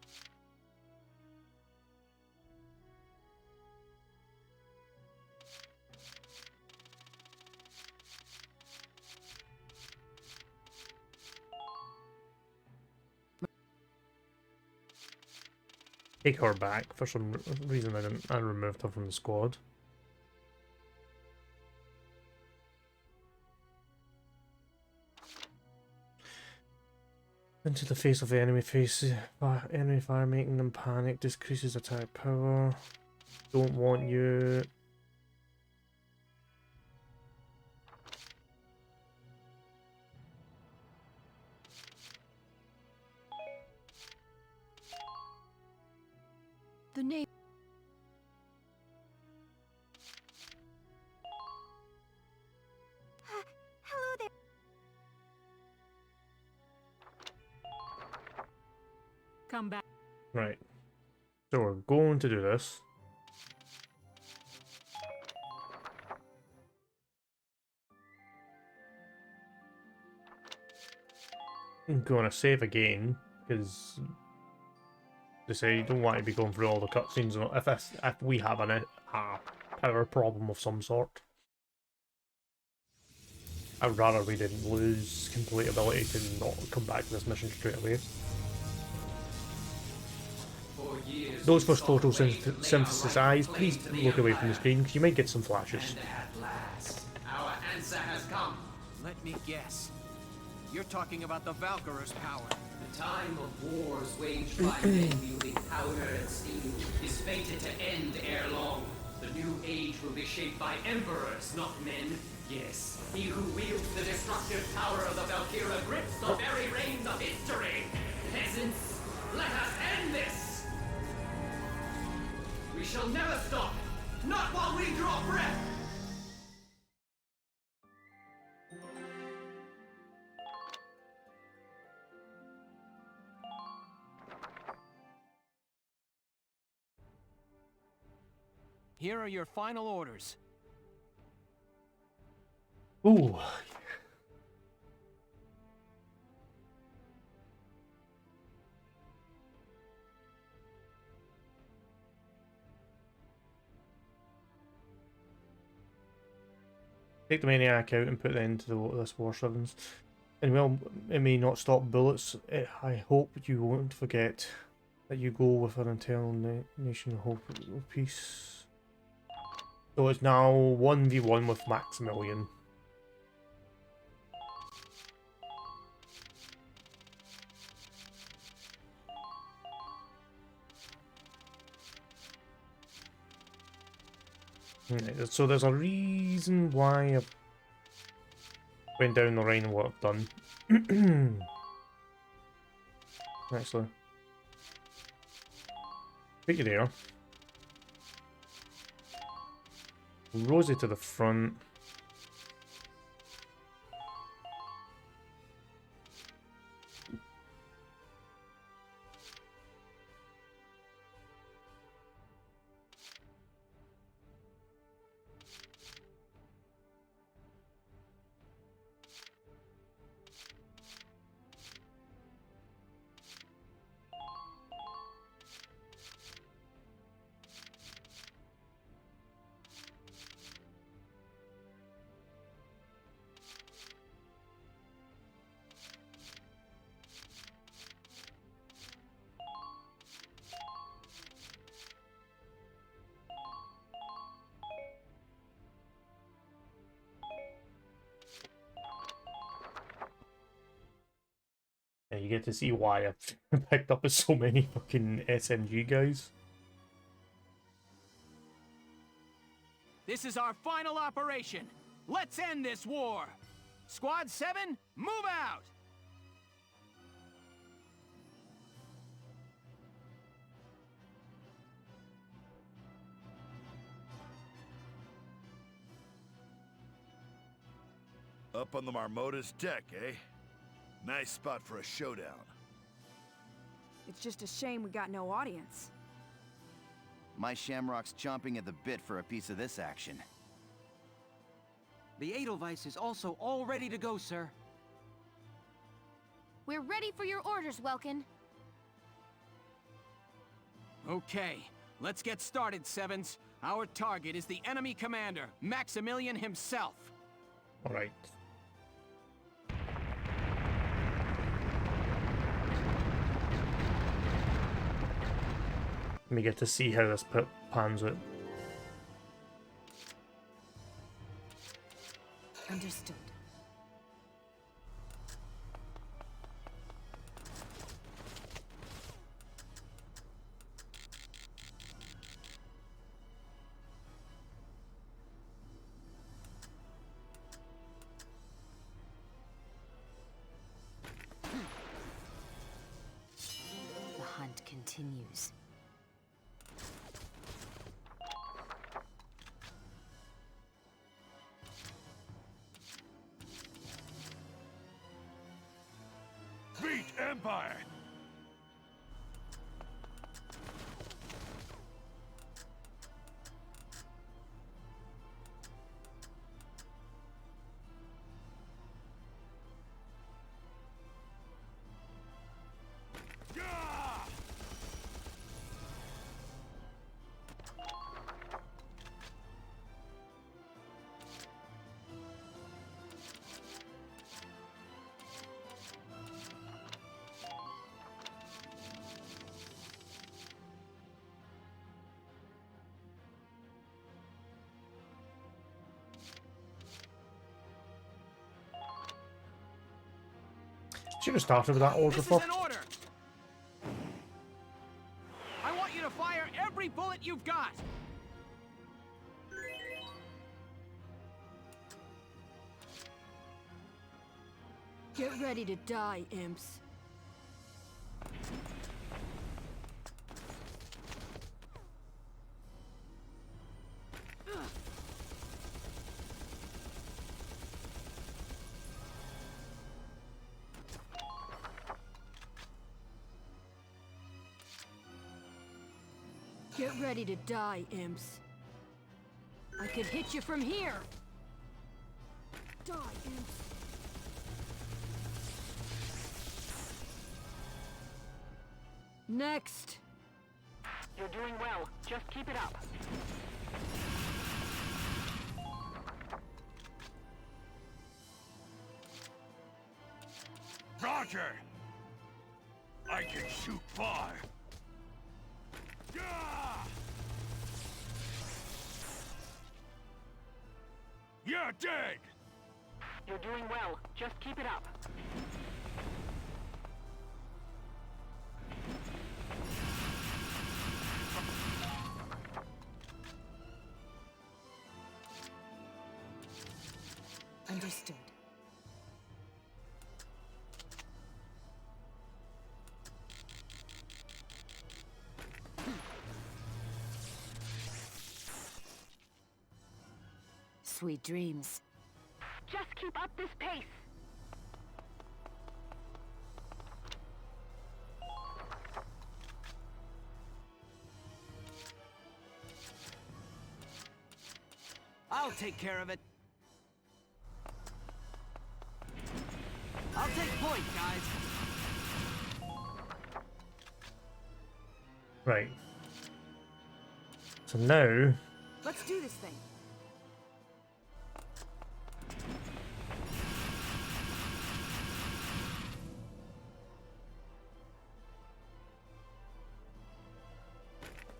Take her back. For some reason I removed her from the squad. Into the face of the enemy enemy fire, making them panic, decreases attack power. Don't want you. The name. Hello there. Come back. Right. So we're going to do this. going to save again, because they say you don't want to be going through all the cutscenes if we have a power problem of some sort. I'd rather we didn't lose complete ability to not come back to this mission straight away. Those first photosynthesis eyes, please look away from the screen, because you might get some flashes. And at last, our answer has come. Let me guess. You're talking about the Valkyrier's power. The time of wars waged by men wielding powder and steel is fated to end ere long. The new age will be shaped by emperors, not men. Yes, he who wields the destructive power of the Valkyria grips the very reins of history. Peasants, let us end this! We shall never stop, not while we draw breath! Here are your final orders. Ooh. Take the maniac out and put the end to this war sevens. And well, it may not stop bullets. I hope you won't forget that you go with an eternal nation of hope of peace. So it's now 1v1 with Maximilian. So there's a reason why I've went down the line and what I've done. Actually, put you there. Rosie to the front. Yeah, you get to see why I've picked up with so many fucking SMG guys. This is our final operation. Let's end this war. Squad 7, move out! Up on the Marmota's deck, eh? Nice spot for a showdown. It's just a shame we got no audience. My Shamrock's chomping at the bit for a piece of this action. The Edelweiss is also all ready to go, sir. We're ready for your orders, Welkin. Okay, let's get started, Sevens. Our target is the enemy commander, Maximilian himself. All right. Let me get to see how this pans out. Understood. The hunt continues. Beat Empire! should have started with that order This first. is an order. I want you to fire every bullet you've got. Get ready to die, imps. Get ready to die, imps. I could hit you from here. Die, imps. Next. You're doing well. Just keep it up. Roger! I can shoot far. Yeah! You're dead! You're doing well. Just keep it up. Understood. Sweet dreams. Just keep up this pace. I'll take care of it. I'll take point, guys. Right. So now... Let's do this thing.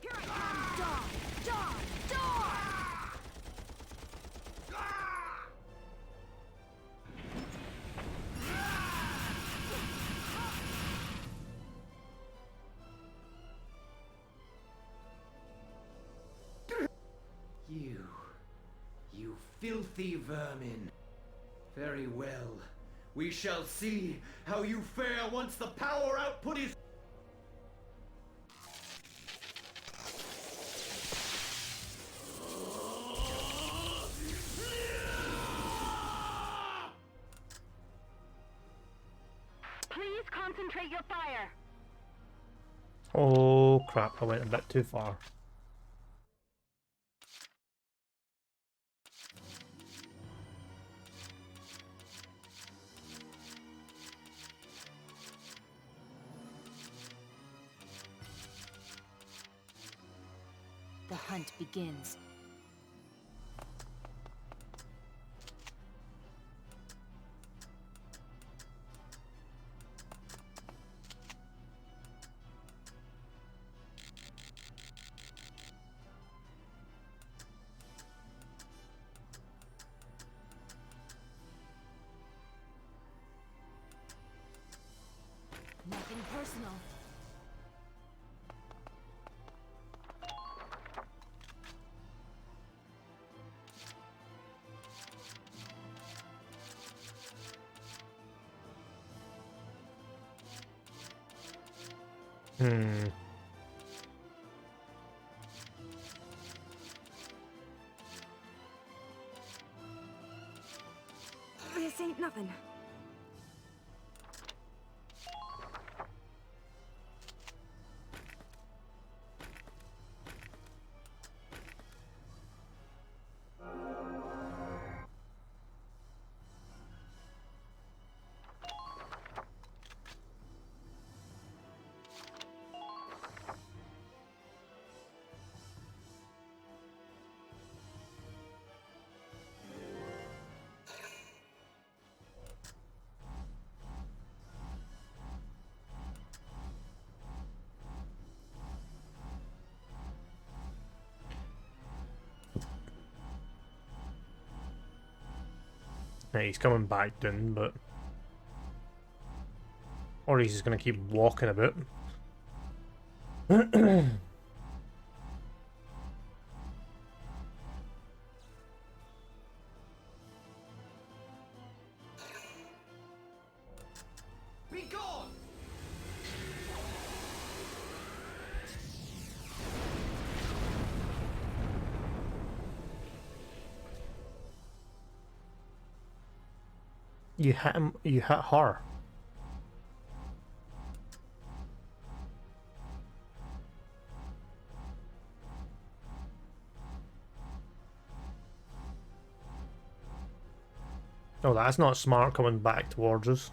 Here I am! Die! Die! Die! You filthy vermin. Very well. We shall see how you fare once the power output is... Please concentrate your fire. Oh crap, I went a bit too far. The hunt begins. Nothing personal. This ain't nothing. Yeah, he's coming back down, but... Or he's just gonna keep walking a bit. Be gone! You hit him, you hit her. Oh, that's not smart coming back towards us.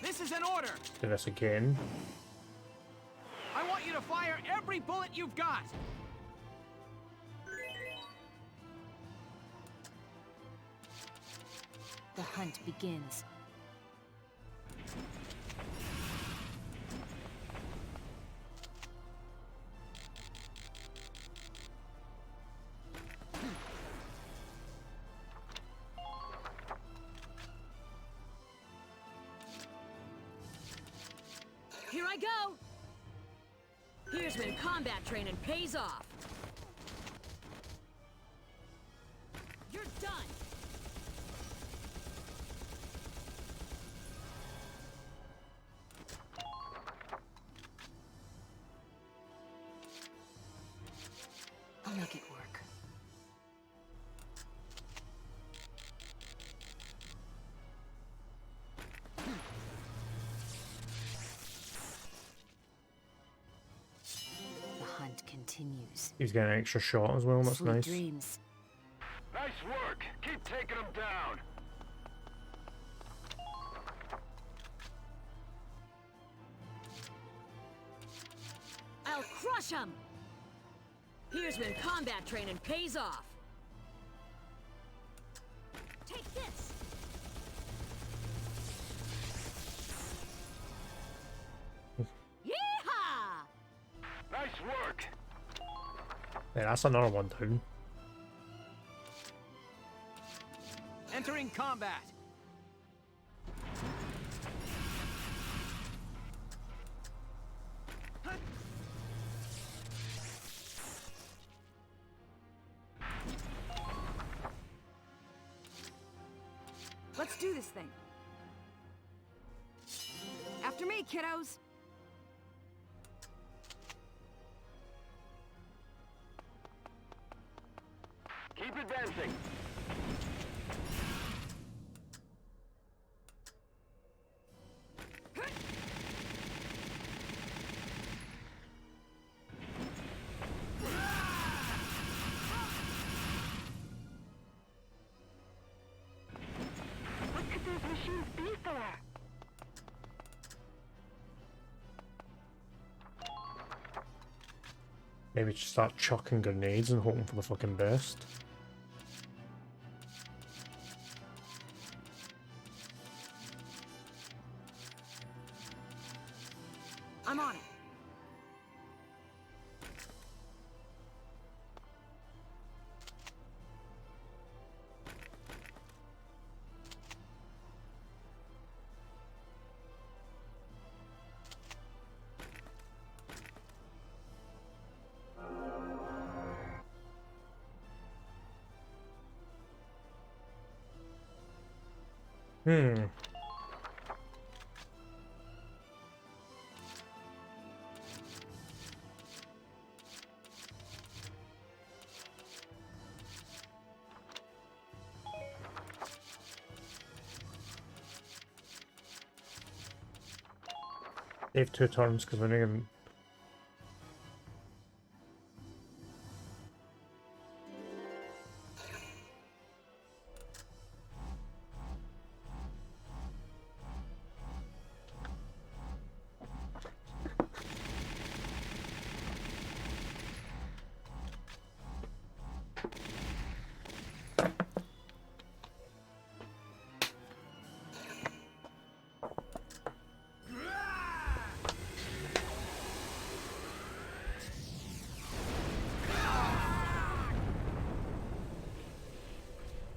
This is an order! Do this again. I want you to fire every bullet you've got! The hunt begins. Here I go! Here's when combat training pays off. You're done! I'll make it work. The hunt continues. He's getting an extra shot as well, that's Sweet nice. dreams. Nice work. Keep taking them down. I'll crush him! Here's when combat training pays off. Take this! Yeehaw! Nice work. Yeah, that's another one down. Entering combat! Let's do this thing. After me, kiddos. Keep advancing. What could those machines be for? Maybe just start chucking grenades and hoping for the fucking best. I'm on it. Hmm. Save 2 turns because we're going.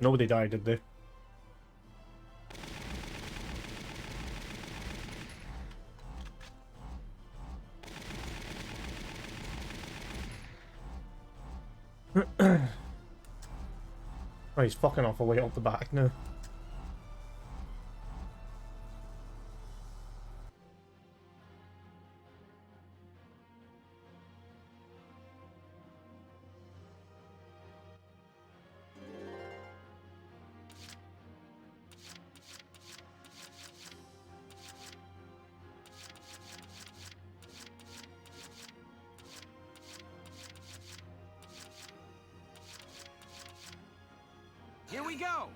Nobody died, did they? Oh, he's fucking off away off the back now. Here we go!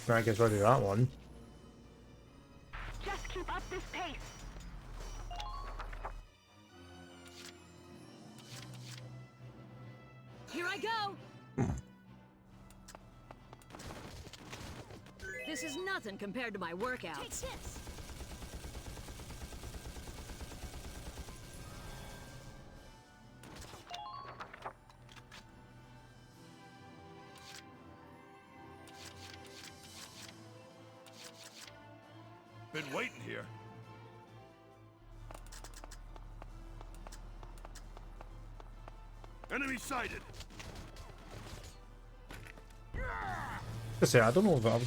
I guess ready that one. Just keep up this pace. Here I go! This is nothing compared to my workouts. Take this! Been waiting here. Enemy sighted. I say, I don't know if I'm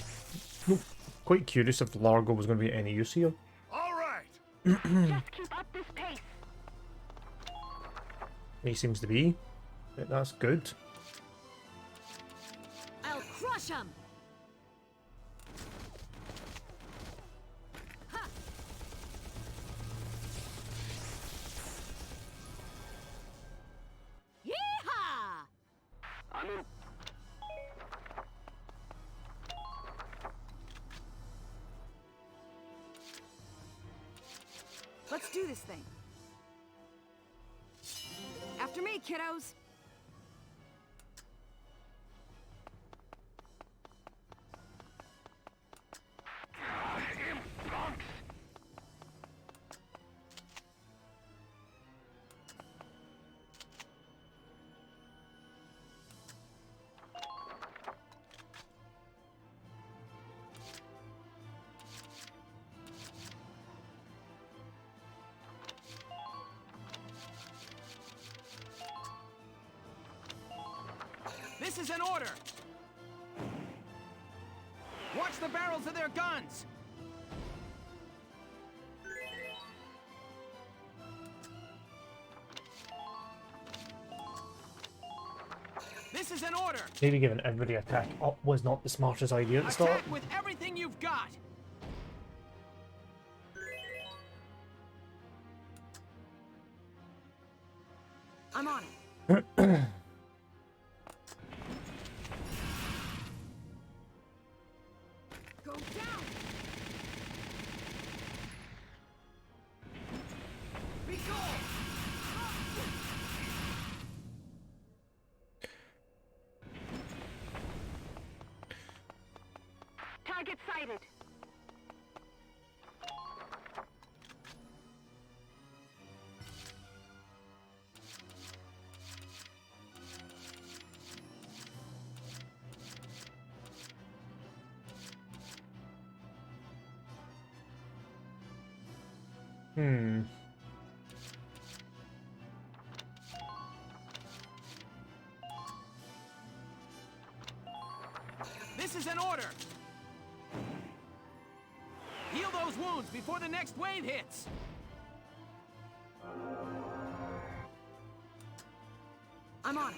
quite curious if Largo was going to be any use here. All right. Just keep up this pace. He seems to be. That's good. I'll crush him! I'm in. Let's do this thing. After me, kiddos. This is an order! Watch the barrels of their guns! This is an order! Maybe giving everybody attack up was not the smartest idea at the start. Attack with everything you've got! I'm on it. Go down! Be gone! Target sighted. This is an order! Heal those wounds before the next wave hits! I'm on it.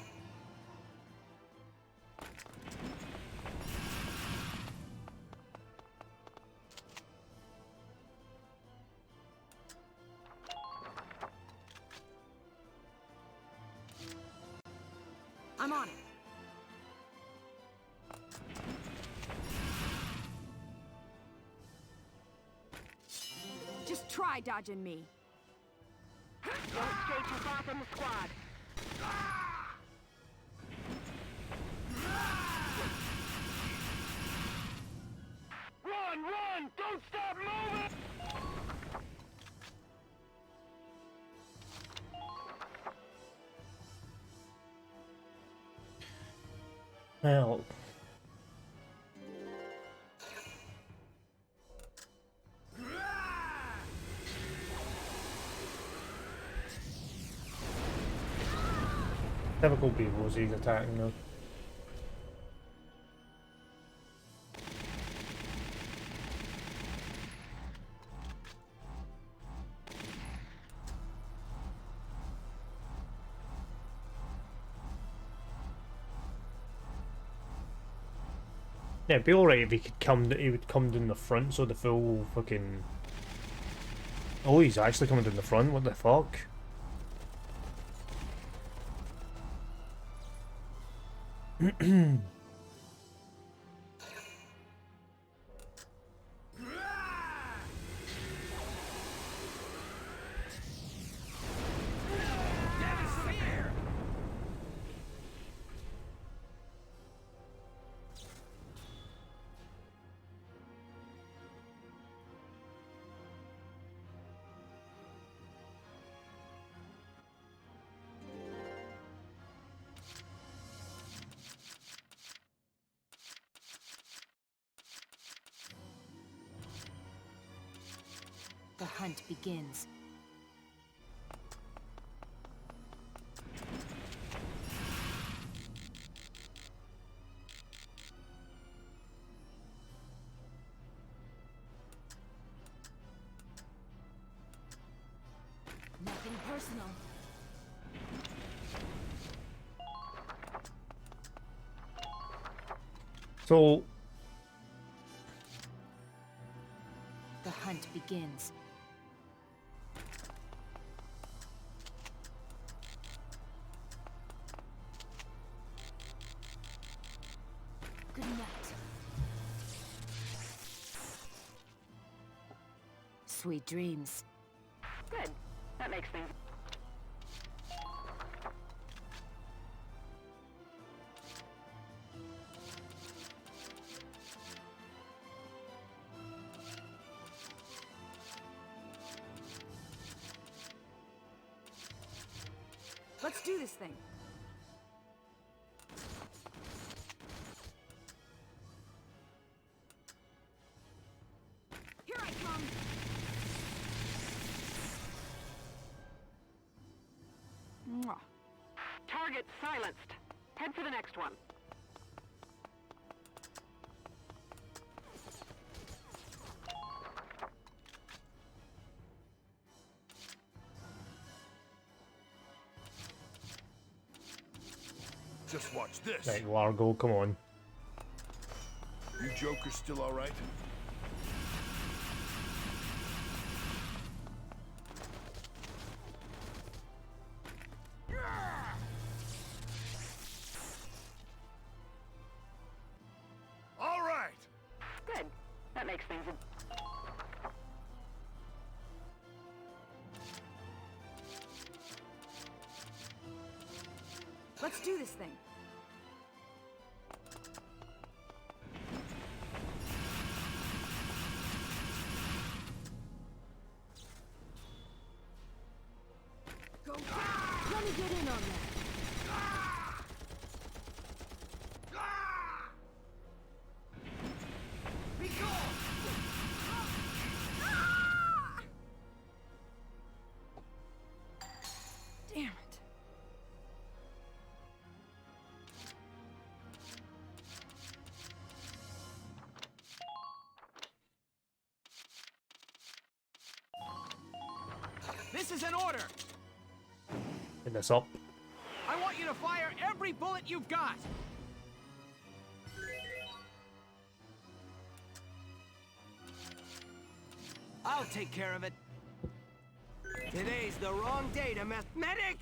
I'm on it. Just try dodging me. Don't stray too far from the squad. Run! Run! Don't stop moving! Well, typical people as he's attacking though. Yeah, it'd be alright if he could come. He would come down the front, so the full fucking. Oh, he's actually coming down the front. What the fuck? The hunt begins. Nothing personal. So The hunt begins. Good night. Sweet dreams. Good. That makes things... Let's do this thing. Here I come. Mwah. Target silenced. Head for the next one. Just watch this. right, Largo, come on. You Joker still all right? All right. Good. That makes things... Let's do this thing. Go. Let me get in on that. Damn it. This is an order! Get this up. I want you you to fire every bullet you've got! I'll take care of it. Today's the wrong day to mess. Medic!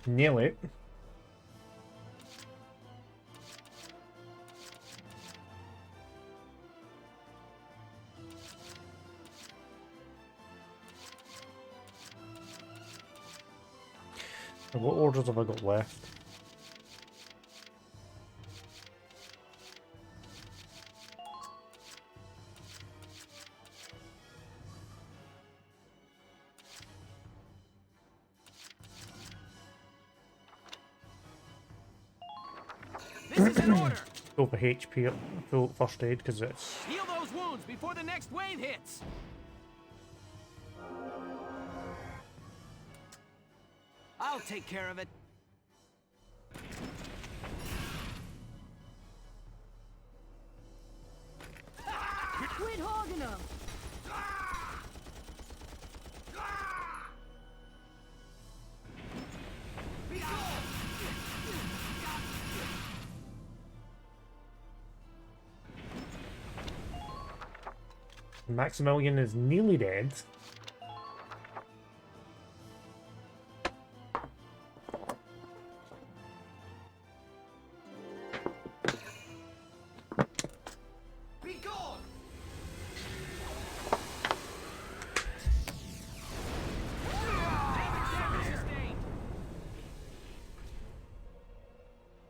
Nearly. What orders have I got left? This is an order! Go for HP up, full first aid because it's. Heal those wounds before the next wave hits! I'll take care of it. Quit hogging them! Maximilian is nearly dead.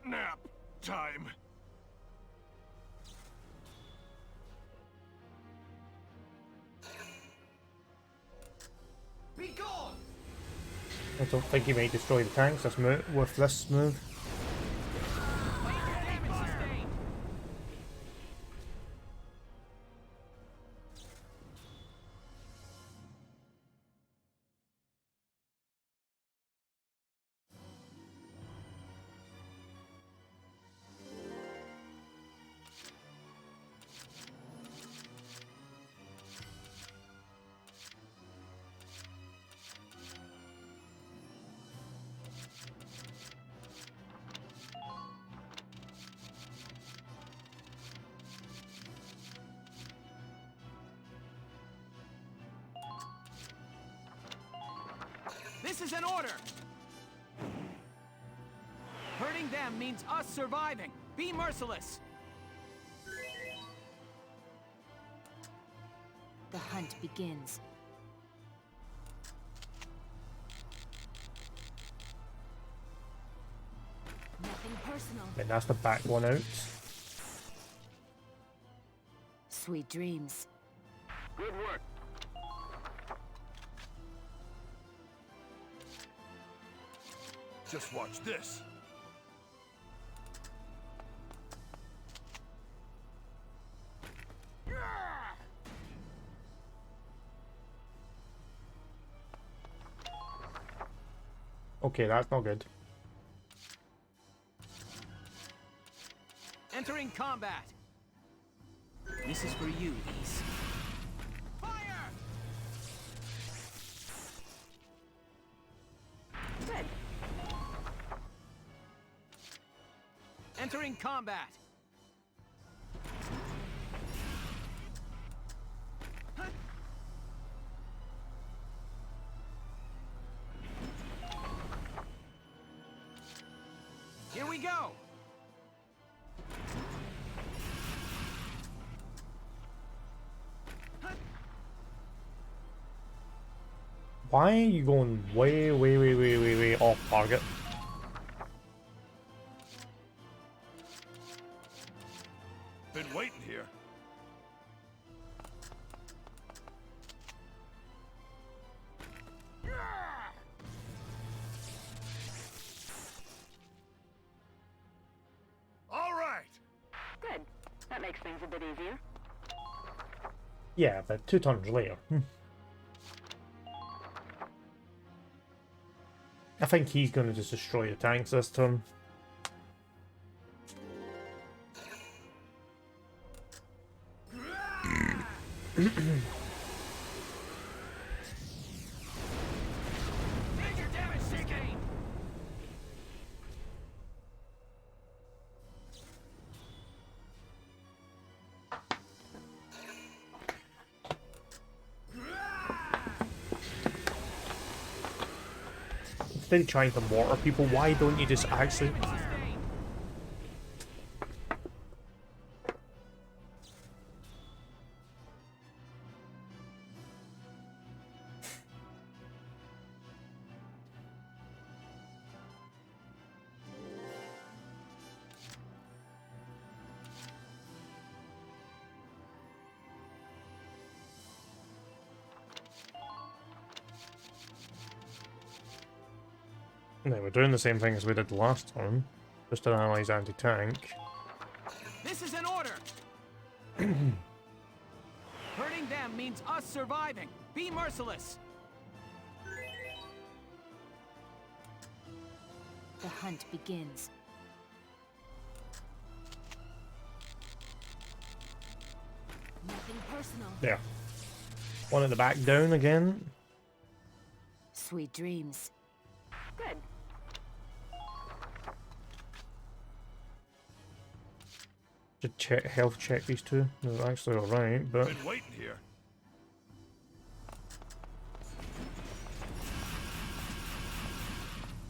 Nap time. I don't think he may destroy the tanks with this move. This is an order! Hurting them means us surviving. Be merciless! The hunt begins. Nothing personal. And that's the back one out. Sweet dreams. Good work. Just watch this. Okay, that's not good. Entering combat. This is for you, East. Fire! Good. Entering combat. Here we go. Why are you going way off target? Been waiting here. makes things a bit easier. Yeah, but 2 turns later. I think he's going to just destroy the tanks this turn. Instead of trying to mortar people, why don't you just actually... No, we're doing the same thing as we did last time. Just an allies anti-tank. This is an order! Hurting them means us surviving. Be merciless! The hunt begins. Nothing personal. Yeah. One at the back down again. Sweet dreams. Good. Should check health check these two. They're actually alright, but Been waiting here.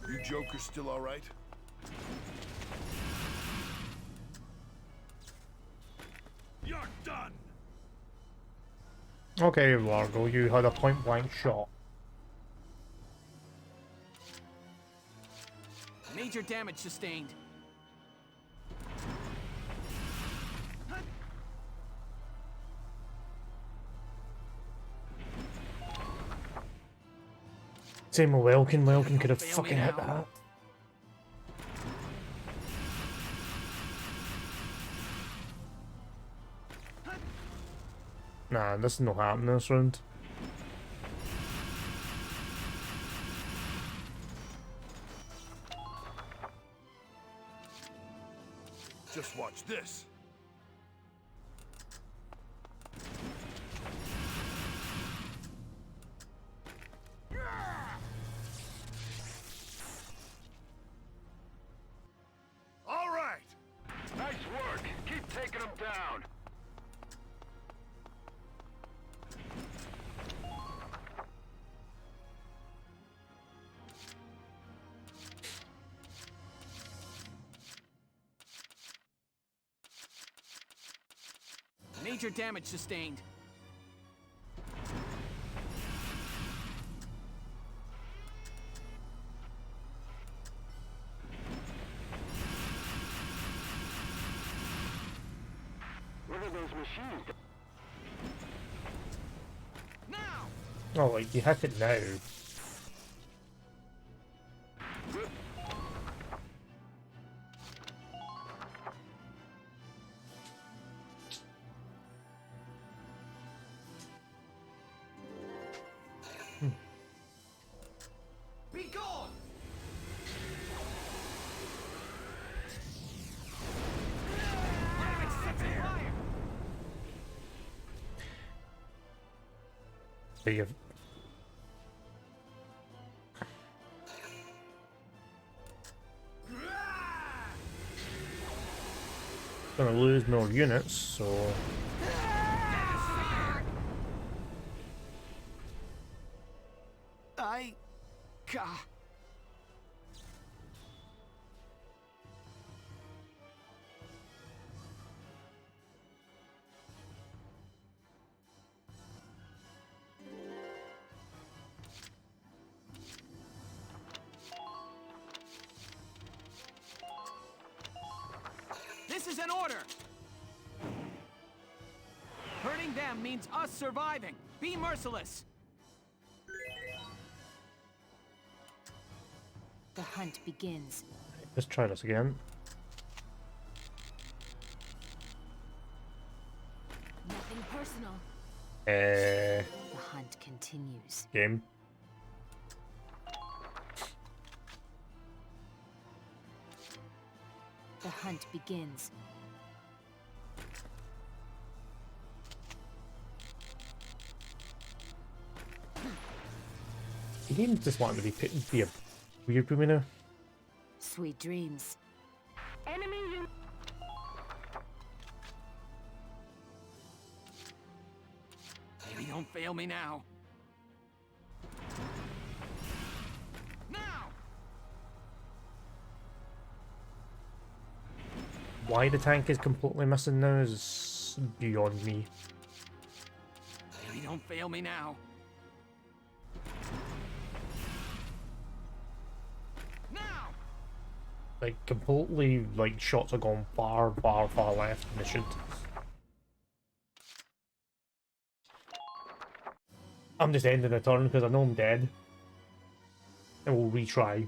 You jokers still alright? You're done. okay, Largo, you had a point blank shot. Major damage sustained. Same with Welkin. Welkin could have fucking hit that. Nah, this is not happening this round. Just watch this. All right. Nice work. Keep taking them down. Major damage sustained. What are those machines? Now! Oh, like, you hit it now. Be gone! So you've... Gonna lose more units, so... God. This is an order! Hurting them means us surviving. Be merciless! The hunt begins. Let's try this again. The hunt continues. Game. The hunt begins. The game just wanted to be a weird for me now. Sweet dreams. Enemy Maybe don't fail me now. Why the tank is completely missing now is beyond me. Maybe don't fail me now. Like, completely, like, shots are gone far, far, far left than they should. I'm just ending the turn because I know I'm dead. And we'll retry.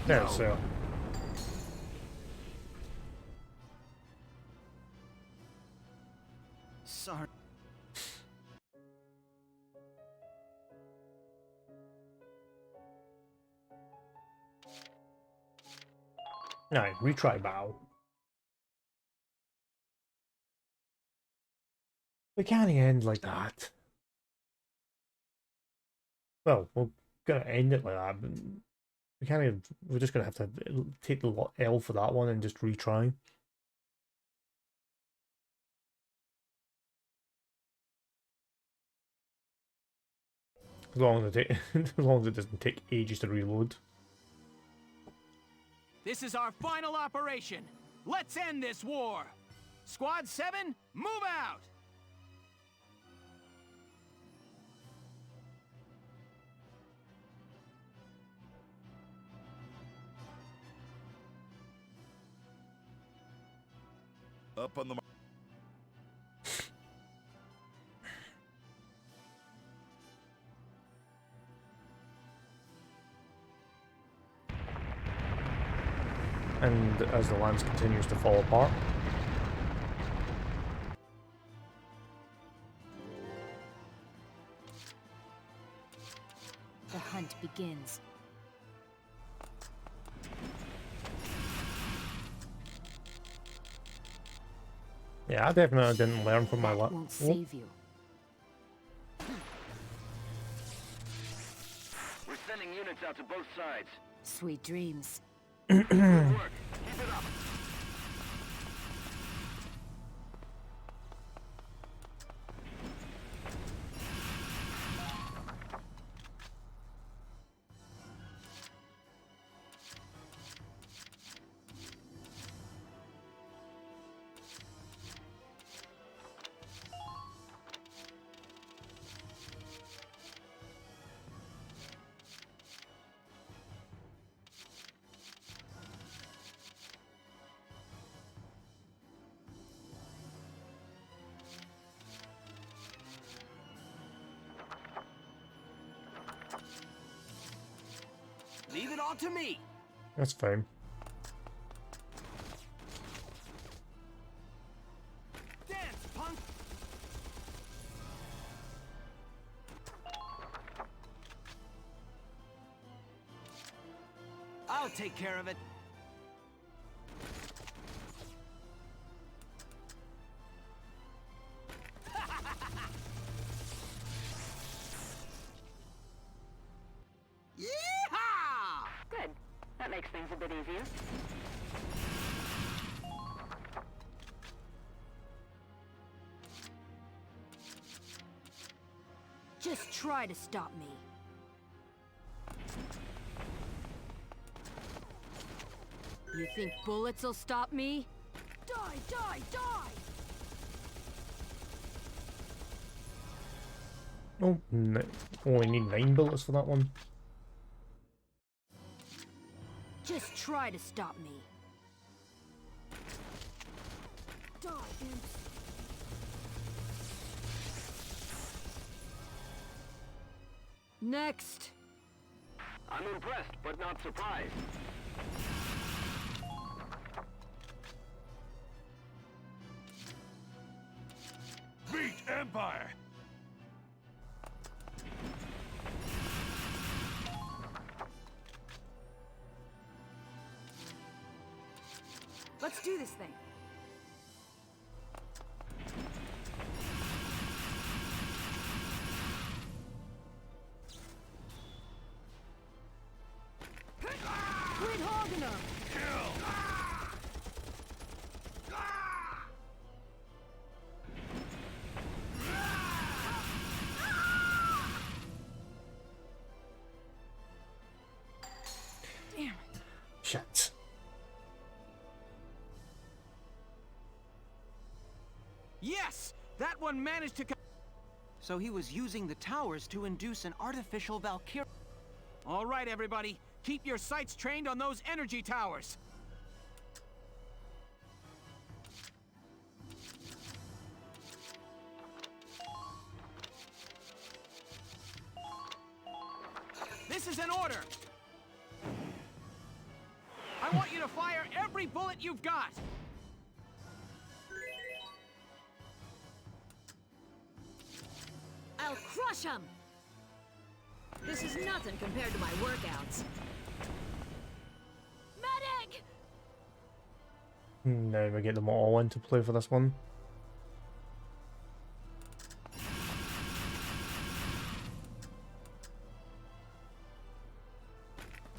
There, so. Sorry. No, retry battle. We can't end like that. Well, we're gonna end it like that, but we can't even, we're just gonna have to take the L for that one and just retry. As long as as long as it doesn't take ages to reload. This is our final operation. Let's end this war. Squad 7, move out! Up on the mark. And as the lance continues to fall apart. The hunt begins. Yeah, I definitely didn't learn from my luck. Won't save you. We're sending units out to both sides. Sweet dreams. Good work. Keep it up. Leave it all to me. That's fine. Dance, punk. I'll take care of it. Good. That makes things a bit easier. Just try to stop me. You think bullets will stop me? Die, die, die! Oh, only need 9 bullets for that one. Just try to stop me. Die, imps. Next. I'm impressed, but not surprised. Meet Empire! Let's do this thing. Quit hogging them! Damn it. Shit. Yes! That one managed to... So he was using the towers to induce an artificial Valkyria. All right, everybody. Keep your sights trained on those energy towers. This is an order. I want you to fire every bullet you've got. I'll crush him! This is nothing compared to my workouts. Medic! Now we get them all into play for this one.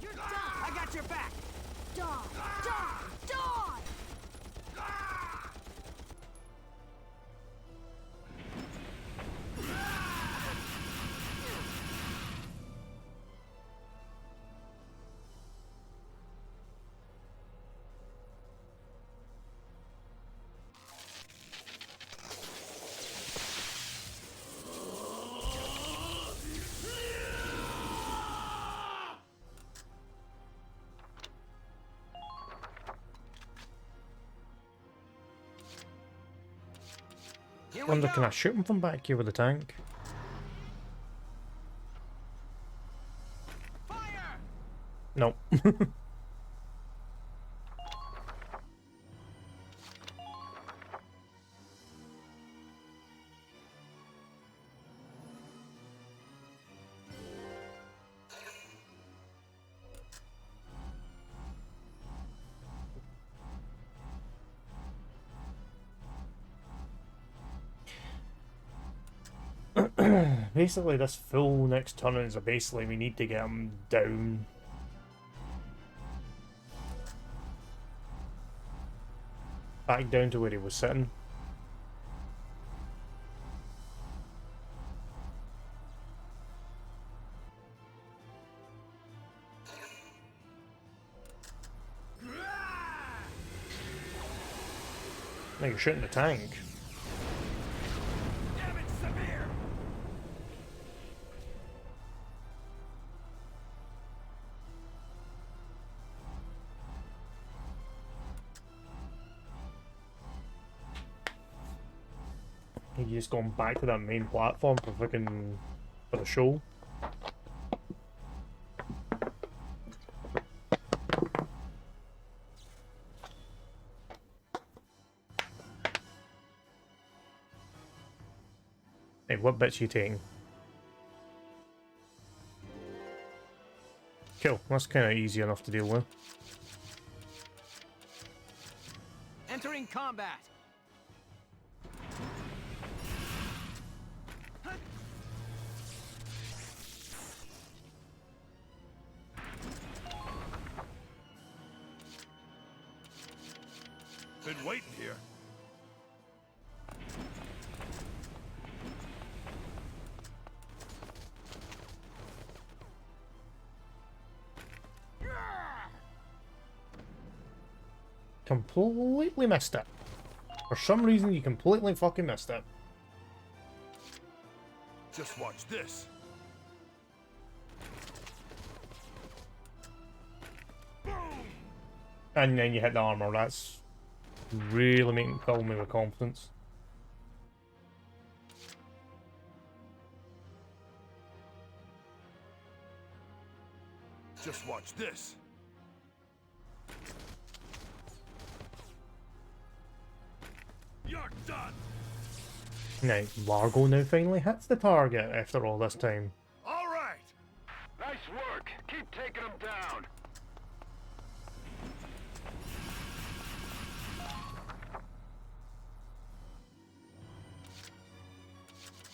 You're done! I got your back! Die! Die! Die! Wonder, can I shoot him from back here with the tank? Fire! No. Basically, this full next turn is basically we need to get him down. Back down to where he was sitting. Now you're shooting the tank. Damage severe! He's just going back to that main platform for fucking for the show. Hey, what bits you taking? Cool, that's kind of easy enough to deal with. Entering combat. Been waiting here. Completely missed it. For some reason, you completely fucking missed it. Just watch this. And then you hit the armor. That's really making fill me with confidence. Just watch this. You're done. Now, Largo now finally hits the target after all this time. All right. Nice work. Keep taking them down.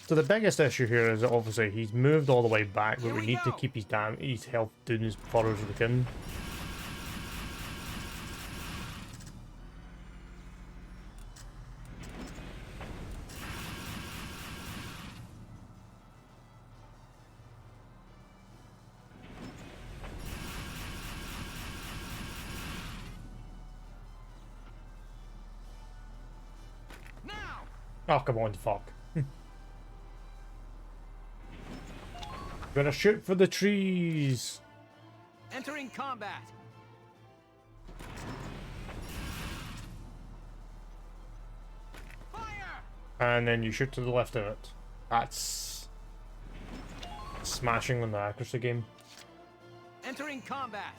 So the biggest issue here is that obviously he's moved all the way back, but we need to keep his health down as far as we can. Oh, come on, fuck. Gonna shoot for the trees. Entering combat. And then you shoot to the left of it. That's smashing on the accuracy game. Entering combat.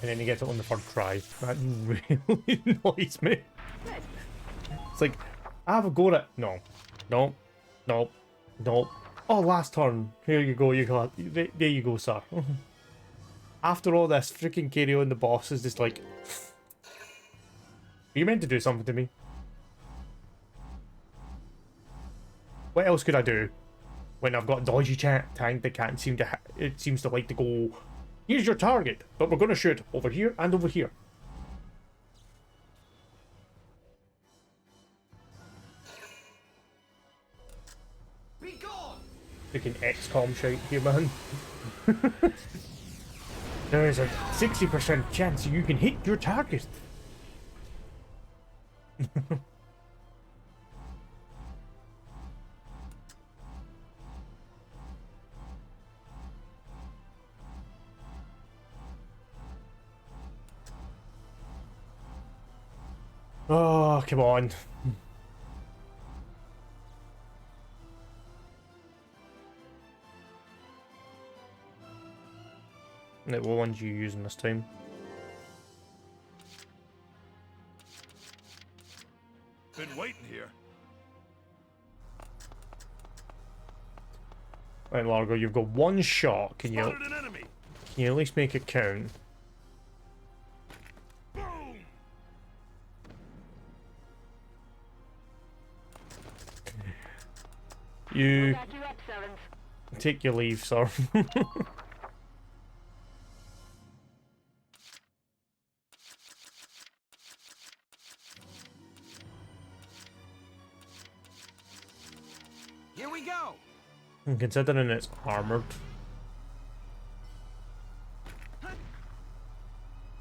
And then you get it on the third try. That really annoys me. It's like, I have a go at it. No. Nope. Nope. Nope. Oh, last turn. Here you go. You got. There you go, sir. After all this, freaking carry on the boss is just like... Are you meant to do something to me? What else could I do? When I've got a dodgy tank that can't seem to... It seems to like to go... Here's your target, but we're going to shoot over here and over here. Be gone. Freaking XCOM shite here, man. There is a 60% chance you can hit your target. Oh, come on. What ones are you using this time? Been waiting here. Right, Largo, you've got one shot. Can you at least make it count? You take your leave, sir. Here we go. And considering it's armored.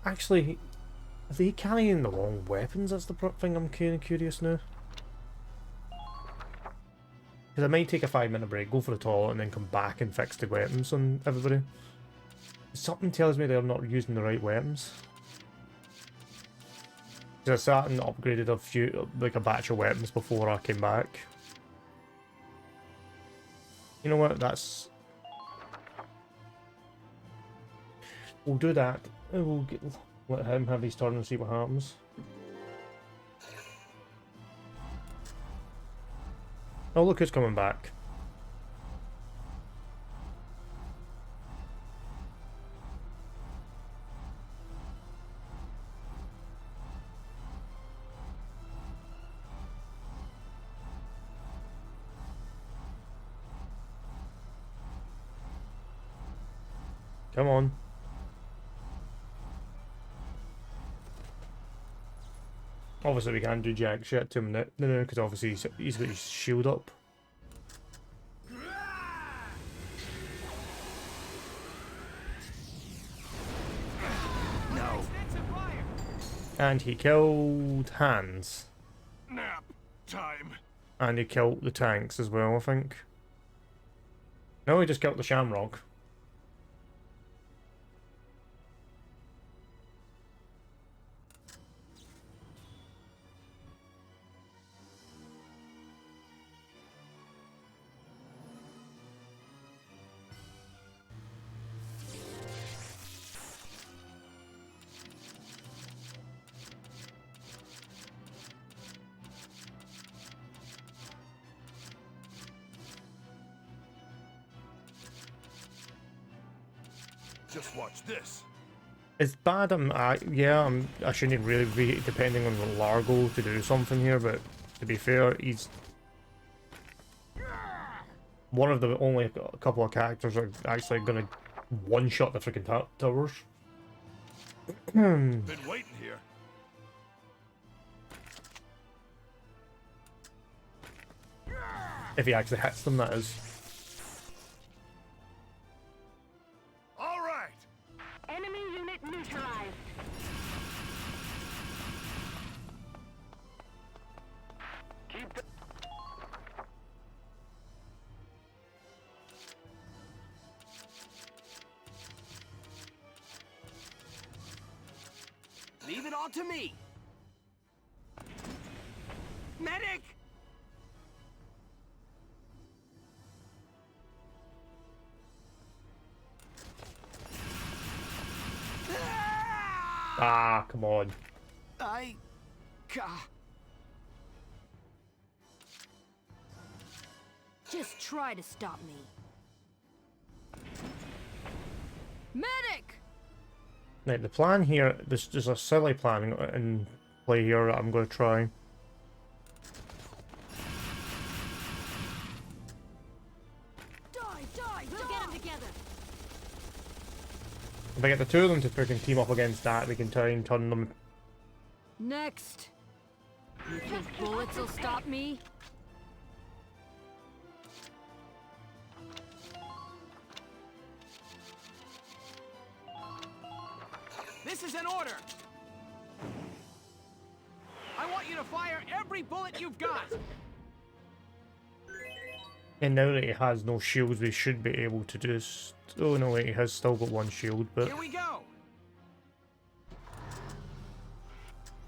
Actually, are they carrying the wrong weapons? That's the thing I'm kind of curious now. Because I might take a 5-minute break, go for the toilet, and then come back and fix the weapons on everybody. Something tells me they're not using the right weapons. Because I sat and upgraded a few, like a batch of weapons before I came back. You know what? That's... We'll do that. We'll let him have his turn and see what happens. Oh, look who's coming back. Come on. Obviously we can't do jack shit to him now, because obviously he's got his shield up. No. And he killed Hans. Nap time. And he killed the tanks as well, I think. No, he just killed the Shamrock. Just watch this. It's bad. I shouldn't really be depending on Largo to do something here, but to be fair, he's one of the only couple of characters that are actually gonna one-shot the freaking towers. Been waiting here. If he actually hits them, that is. All right. Enemy unit neutralized. Keep the... Leave it all to me. Medic! Ah, come on. Just try to stop me. Medic! Right, the plan here, there's a silly plan in play here that I'm going to try. We'll get them together. If I get the two of them to freaking team up against that, we can try and turn them. Next. You think bullets will stop me? This is an order. I want you to fire every bullet you've got. And now that he has no shields, we should be able to just... Oh no, wait, he has still got one shield, but... Here we go.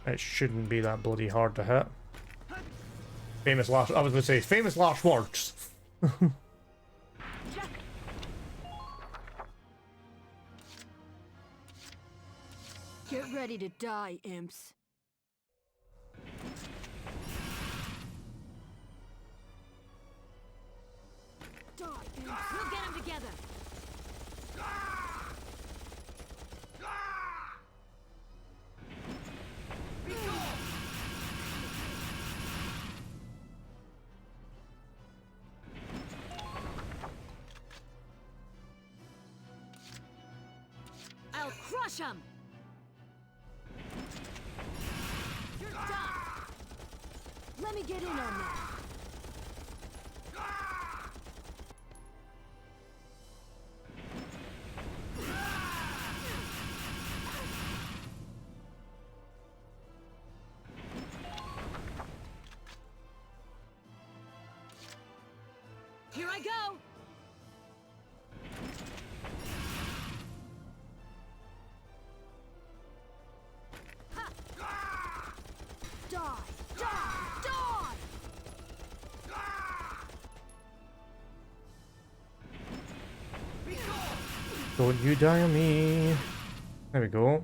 It shouldn't be that bloody hard to hit. Famous last... I was going to say, famous last words. Get ready to die, imps. Die, imps. We'll get them together. I'll crush them. You're done. Let me get in on that. Here I go! Ha! Die! Die! Die! Don't you die on me. There we go.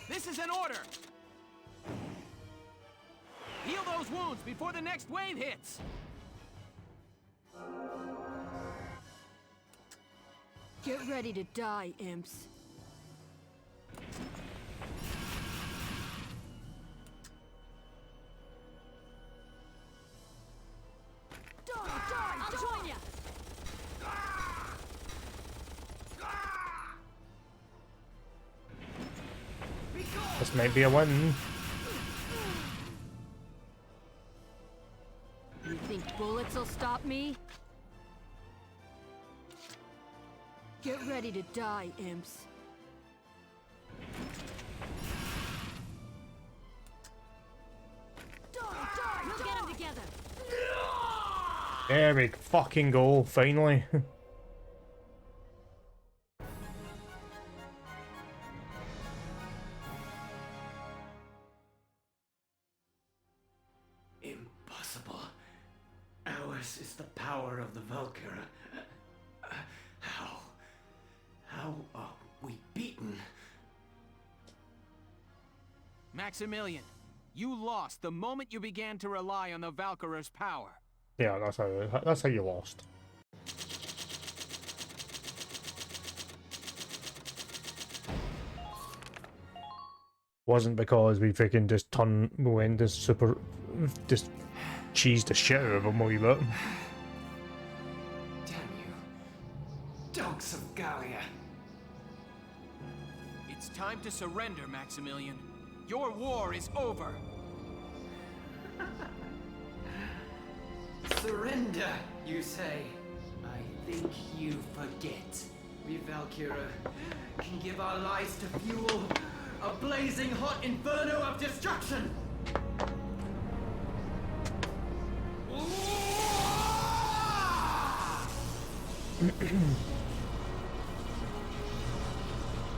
This is an order. Heal those wounds before the next wave hits. Get ready to die, imps. Die! I'll join ya! This might be a win. You think bullets will stop me? Get ready to die, imps. Die! We'll get them together. There we fucking go, finally. Impossible. Ours is the power of the Valkyria. How? How are we beaten? Maximilian, you lost the moment you began to rely on the Valkyrier's power. Yeah, that's how you lost. Wasn't because we freaking we went this super, just cheesed the shit out of him a wee bit. Damn you. Dogs of Gallia. It's time to surrender, Maximilian. Your war is over. Surrender, you say? I think you forget. We Valkyria can give our lives to fuel a blazing hot inferno of destruction!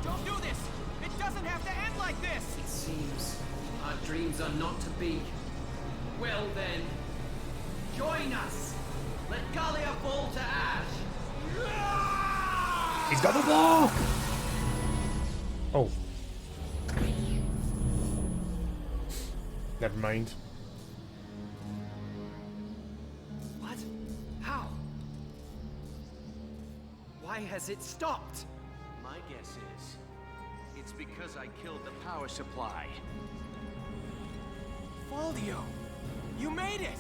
Don't do this! It doesn't have to end like this! It seems our dreams are not to be. Well then, join us! Let Gallia fall to ash! He's got the block! Oh. Never mind. What? How? Why has it stopped? My guess is, it's because I killed the power supply. Faldio! You made it!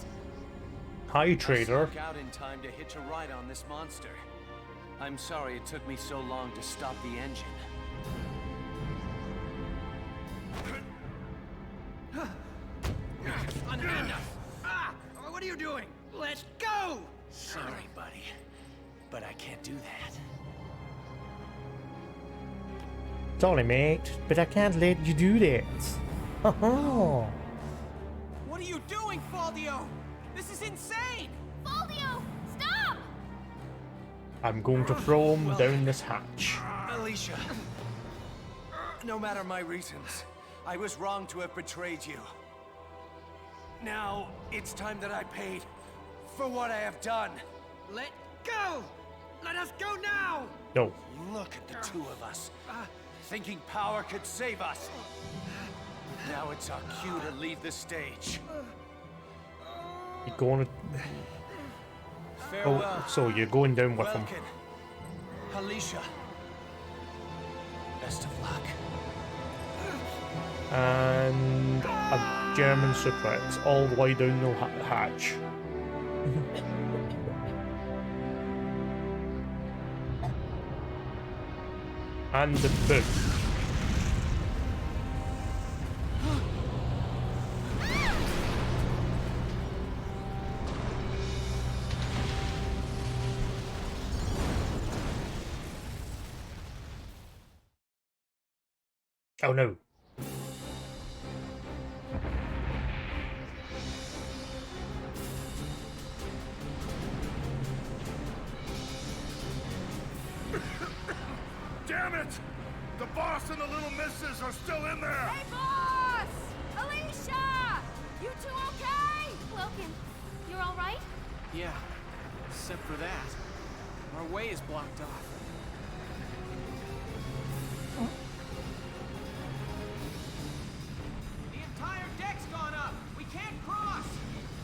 Hi, trader. I snuck out in time to hitch a ride on this monster. I'm sorry it took me so long to stop the engine. Unhand us! Ah! What are you doing? Let go! Sorry, buddy, but I can't do that. Sorry, mate, but I can't let you do that. Oh. What are you doing, Faldio? This is insane! Faldio, stop! I'm going to throw him down this hatch. Alicia, no matter my reasons, I was wrong to have betrayed you. Now, it's time that I paid for what I have done. Let go! Let us go now! No. Look at the two of us, thinking power could save us. Now it's our cue to leave the stage. You're going to... Farewell. Oh, so you're going down with him. Welcome. Alicia. Best of luck. And a German suplex all the way down the hatch. And the boot. Oh no. Damn it! The boss and the little misses are still in there! Hey, boss! Alicia! You two okay? Wilkin, you're all right? Yeah, except for that. Our way is blocked off. The entire deck's gone up! We can't cross!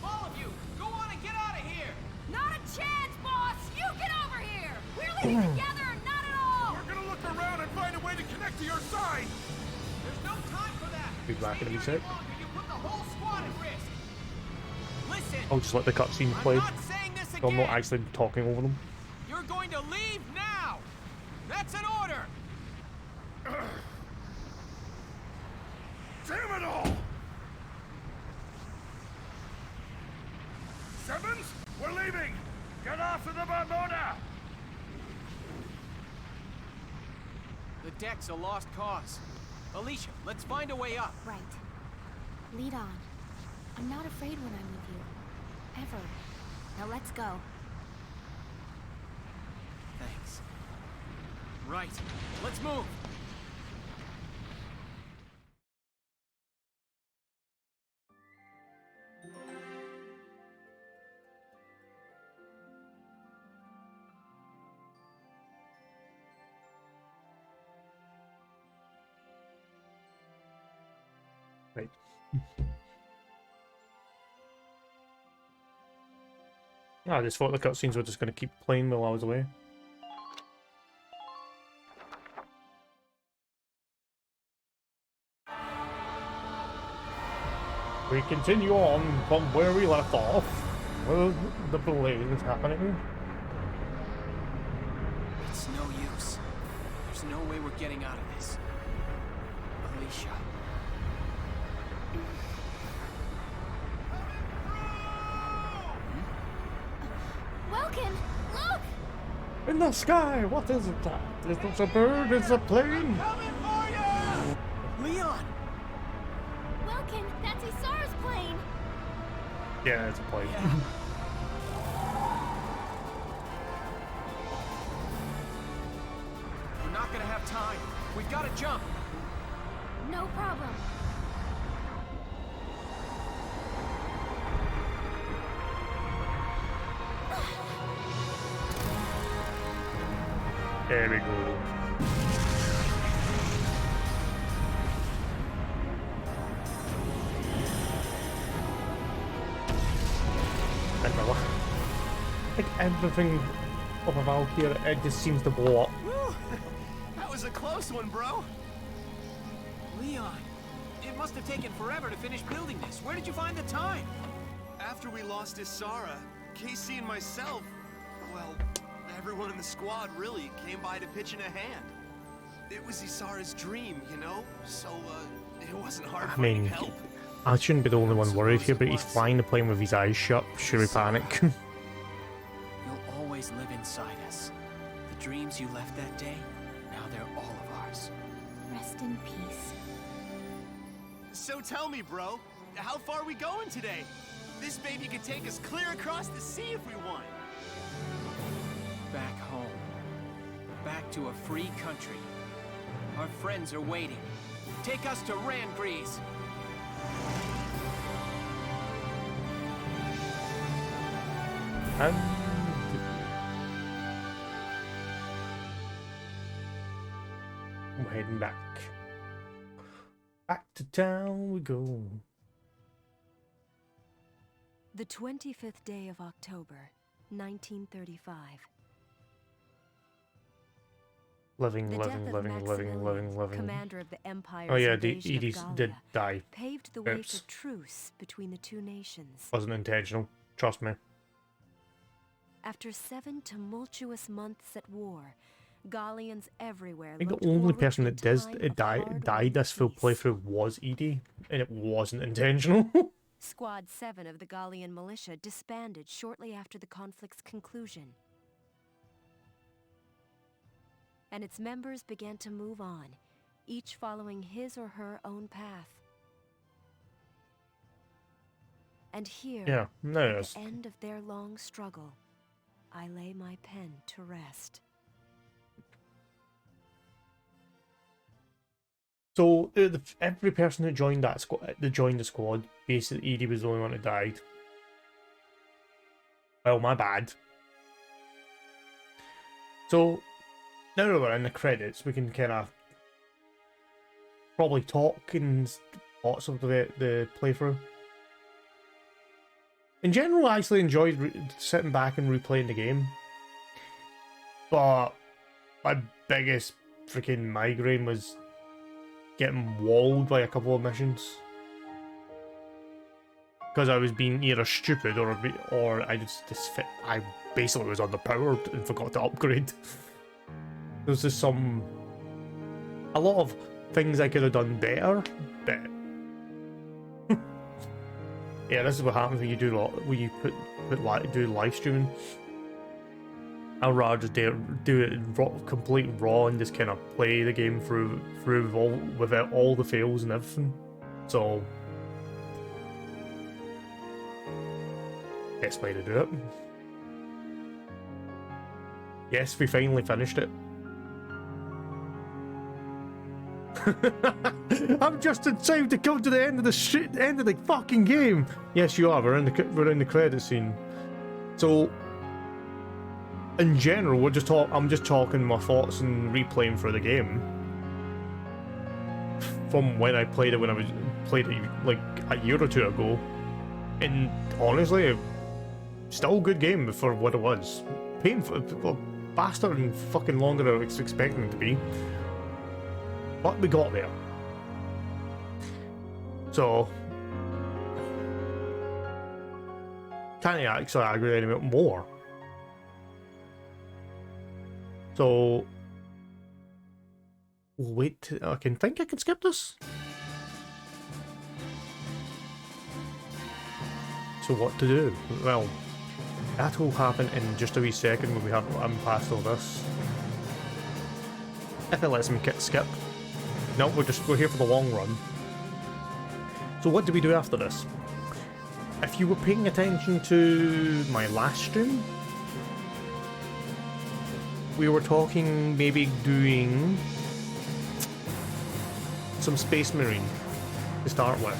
All of you, go on and get out of here! Not a chance, boss! You get over here! We're leaving together, not at all! We're gonna look around and find a way to connect to your side! There's no time for that! Be back in a wee Stay here sec. any longer, you put the whole squad at risk! Listen! I'll just let the cutscene play. I'm not saying this I'm not again. actually talking over them. You're going to leave now! That's an order! Damn it all! Simmons, we're leaving! Get off of the Barboda! The deck's a lost cause. Alicia, let's find a way up. Right. Lead on. I'm not afraid when I'm with you. Ever. Now let's go. Thanks. Right. Let's move! Right. I just thought the cutscenes were just going to keep playing while I was away. We continue on from where we left off. Well, the blaze is happening. It's no use. There's no way we're getting out of this. Alicia. Welkin, look! In the sky, what is it that? It's not a bird, it's a plane! Leon! Welkin, that's Isara's plane! Yeah, it's a plane. Yeah. We're not gonna have time. We've gotta jump. No problem. There we go. And like everything of a Valkyria, it just seems to blow up. Woo! That was a close one, bro. Leon, it must have taken forever to finish building this. Where did you find the time? After we lost Isara, Casey and myself, well, everyone in the squad really came by to pitch in a hand. It was Isara's dream, you know? So, it wasn't hard finding help. I shouldn't be the only one worried here, but he's flying the plane with his eyes shut. Should we panic? You'll always live inside us. The dreams you left that day, now they're all of ours. Rest in peace. So tell me, bro, how far are we going today? This baby could take us clear across the sea if we want. Back home. Back to a free country. Our friends are waiting. Take us to Randgrease. I'm heading back. Back to town we go. The 25th day of October, 1935. Living. Commander of the Empire's Oh yeah, invasion of Edie's Gallia, did die. paved the way Oops. for truce between the two nations. Wasn't intentional. Trust me. After 7 tumultuous months at war, Gallians everywhere I think looked the only forward person to a that does time it of died hard-earned this full peace. playthrough was Edie, and it wasn't intentional. Squad 7 of the Gallian militia disbanded shortly after the conflict's conclusion. And its members began to move on, each following his or her own path. And here, Yeah, no, at it's- the end of their long struggle, I lay my pen to rest. So every person that joined the squad, basically Edie was the only one that died. Well, my bad. So now that we're in the credits, we can kind of probably talk and thoughts of the playthrough. In general, I actually enjoyed sitting back and replaying the game, but my biggest freaking migraine was getting walled by a couple of missions because I was being either stupid or I I basically was underpowered and forgot to upgrade. There's just a lot of things I could have done better, but yeah, this is what happens when you do do live streaming. I'd rather just do it complete raw and just kind of play the game through without all the fails and everything. So, best way to do it. Yes, we finally finished it. I'm just in time to come to the end of the fucking game. Yes, you are. We're in the credit scene. So, in general, I'm just talking my thoughts and replaying for the game from when I played it when I was played it like a year or two ago, and honestly, still a good game for what it was. Painful, well, faster and fucking longer than I was expecting it to be, but we got there. So can't actually agree any bit more. So wait, I think I can skip this. So what to do? Well, that will happen in just a wee second when I'm past all this. If it lets me skip. No, we're here for the long run. So what do we do after this? If you were paying attention to my last stream, we were talking maybe doing some Space Marine to start with.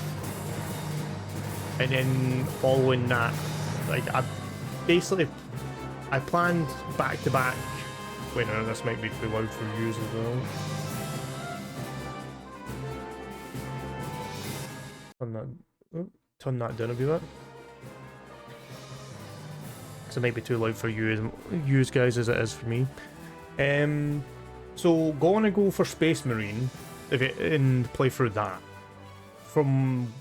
And then following that, like I planned back to back. Wait, no, this might be too loud for you as well. Turn that down a bit. So it might be too loud for you guys as it is for me. So gonna go for Space Marine and play through that. From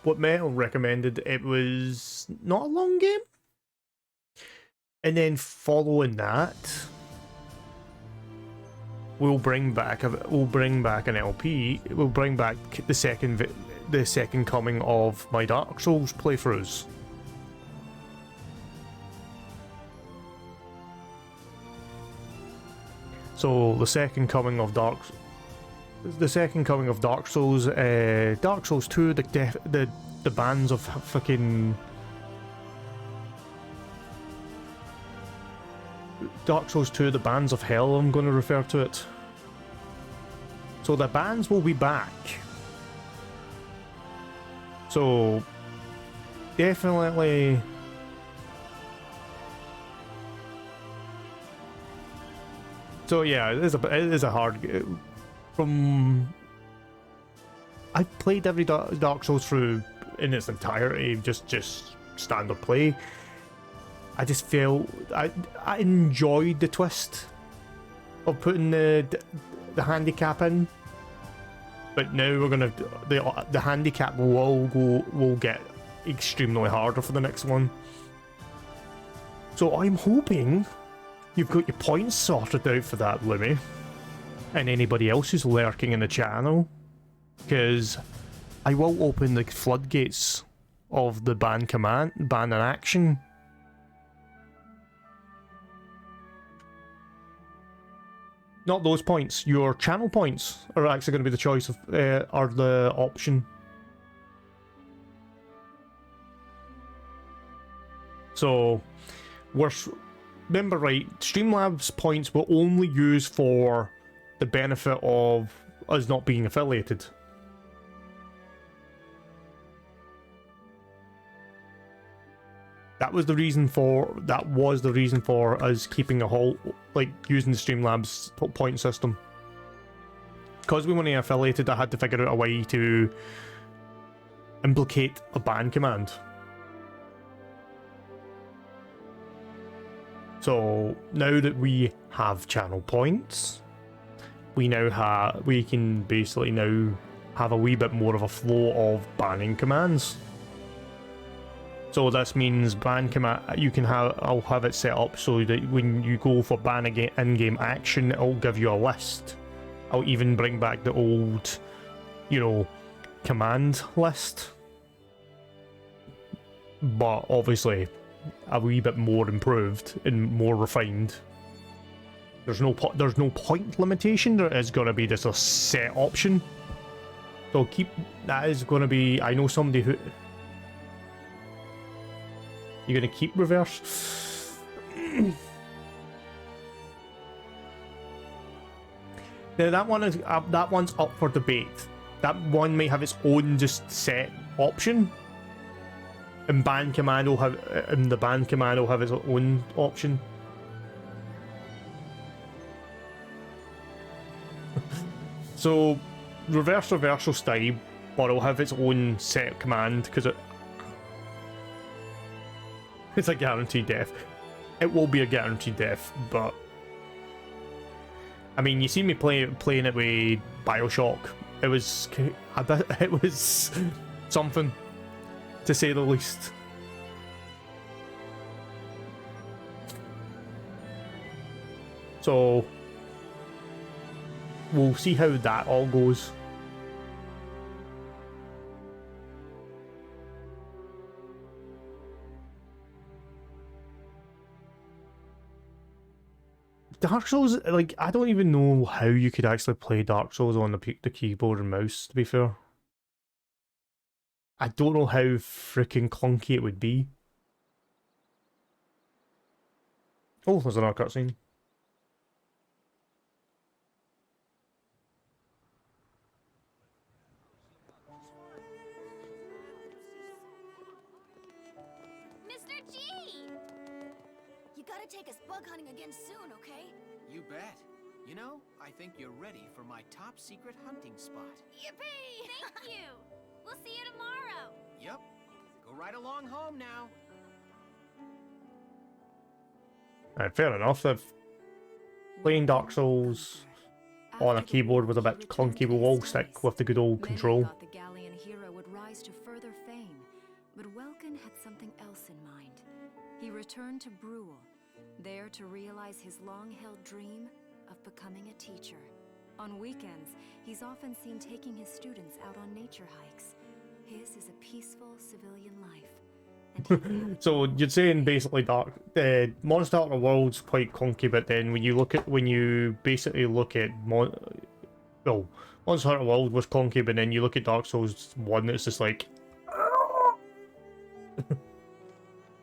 what Metal recommended, it was not a long game. And then following that, we'll bring back an LP. We'll bring back the second coming of my Dark Souls playthroughs. So the second coming of Dark Souls, Dark Souls 2, the bands of fucking Dark Souls 2, the bands of hell, I'm going to refer to it. So the bands will be back. So definitely. So yeah, it is a hard. I've played every Dark Souls through in its entirety, just standard play. I just feel I enjoyed the twist of putting the handicap in, but now we're gonna the handicap will get extremely harder for the next one. So I'm hoping you've got your points sorted out for that, Lumi, and anybody else who's lurking in the channel, because I will open the floodgates of the ban in action. Not those points. Your channel points are actually going to be the choice of, are the option. So, remember right, Streamlabs points will only use for the benefit of us not being affiliated. That was the reason for us keeping a whole, like, using the Streamlabs point system. Because we weren't affiliated, I had to figure out a way to implicate a ban command. So now that we have channel points, we can basically now have a wee bit more of a flow of banning commands. So this means ban command, I'll have it set up so that when you go for ban in-game action, it'll give you a list. I'll even bring back the old, command list. But obviously, a wee bit more improved and more refined. There's no point limitation, there is going to be just a set option. So that is going to be, I know somebody who... You're gonna keep reverse? Now that one's up for debate. That one may have its own just set option, and the ban command will have its own option. So reversal style but it'll have its own set command because it's a guaranteed death. It will be a guaranteed death, but I mean, you see me playing it with Bioshock. It was something, to say the least. So we'll see how that all goes. Dark Souls, like, I don't even know how you could actually play Dark Souls on the keyboard and mouse, to be fair. I don't know how freaking clunky it would be. Oh, there's another cutscene. Mr. G! You gotta take us bug hunting again soon, okay? You bet. You know, I think you're ready for my top secret hunting spot. Yippee! Thank you! We'll see you tomorrow! Yep. Go right along home now. Fair enough. Playing Dark Souls on a keyboard was a bit clunky. We'll all stick with the good old control. Thought the Gallian hero would rise to further fame, but Welkin had something else in mind. He returned to Brule, there to realize his long-held dream of becoming a teacher. On weekends, he's often seen taking his students out on nature hikes. His is a peaceful civilian life. So you're saying basically Monster Hunter World's quite clunky, but then when you basically look at Monster Hunter World was clunky, but then you look at Dark Souls 1, it's just like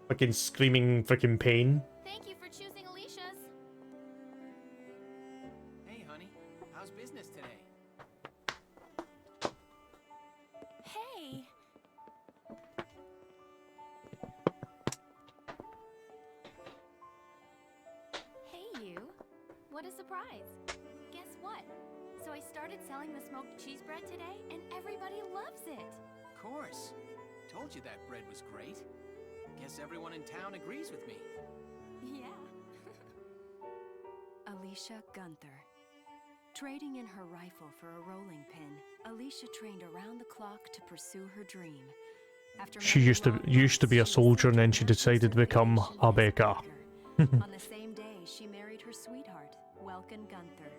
fucking screaming freaking pain. Thank you for choosing Alicia's. Hey, honey. How's business today? Hey! Hey, you. What a surprise. Guess what? So I started selling the smoked cheese bread today, and everybody loves it. Of course. Told you that bread was great. Guess everyone in town agrees with me. Yeah. Alicia Gunther. Trading in her rifle for a rolling pin, Alicia trained around the clock to pursue her dream. After She used to be a soldier, and then she decided to become a baker. on the same day, she married her sweetheart, Welkin Gunther.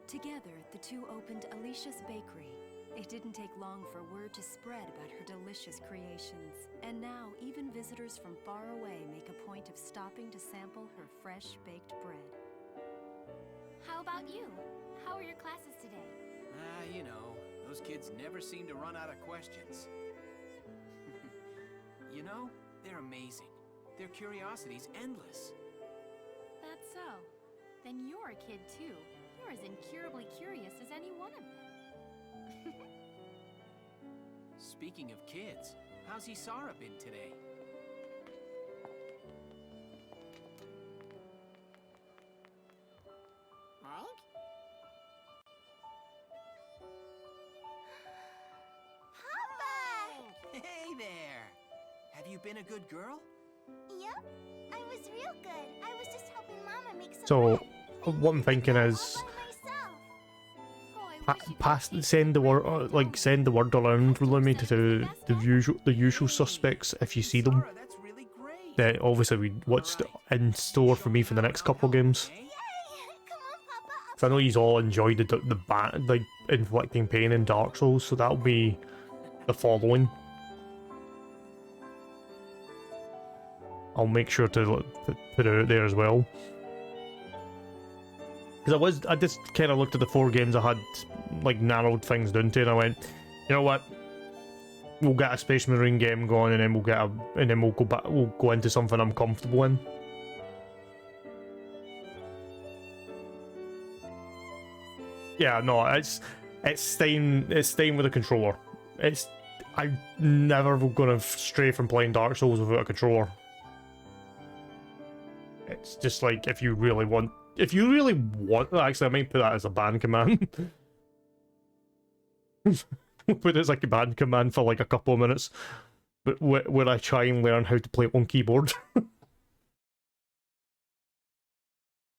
Together, the two opened Alicia's Bakery. It didn't take long for word to spread about her delicious creations. And now, even visitors from far away make a point of stopping to sample her fresh-baked bread. How about you? How are your classes today? You know, those kids never seem to run out of questions. You know, they're amazing. Their curiosity's endless. That's so. Then you're a kid too. You're as incurably curious as any one of them. Speaking of kids, how's Isara been today? Mike? Papa! Hey there! Have you been a good girl? Yep, I was real good. I was just helping Mama make some So bread. what I'm thinking is, send the word around, Lumi, to the usual suspects if you see them. That obviously what's in store for me for the next couple of games. So I know you all enjoyed the inflicting pain in Dark Souls, so that'll be the following. I'll make sure to put it out there as well. Because I just kind of looked at the 4 games I had, like, narrowed things down to, and I went, you know what? We'll get a Space Marine game going, and then we'll go back. We'll go into something I'm comfortable in. Yeah, no, it's staying with the controller. I'm never gonna stray from playing Dark Souls without a controller. It's just like if you really want. Actually, I might put that as a ban command. but it's like a band command for like a couple of minutes. But where I try and learn how to play on keyboard.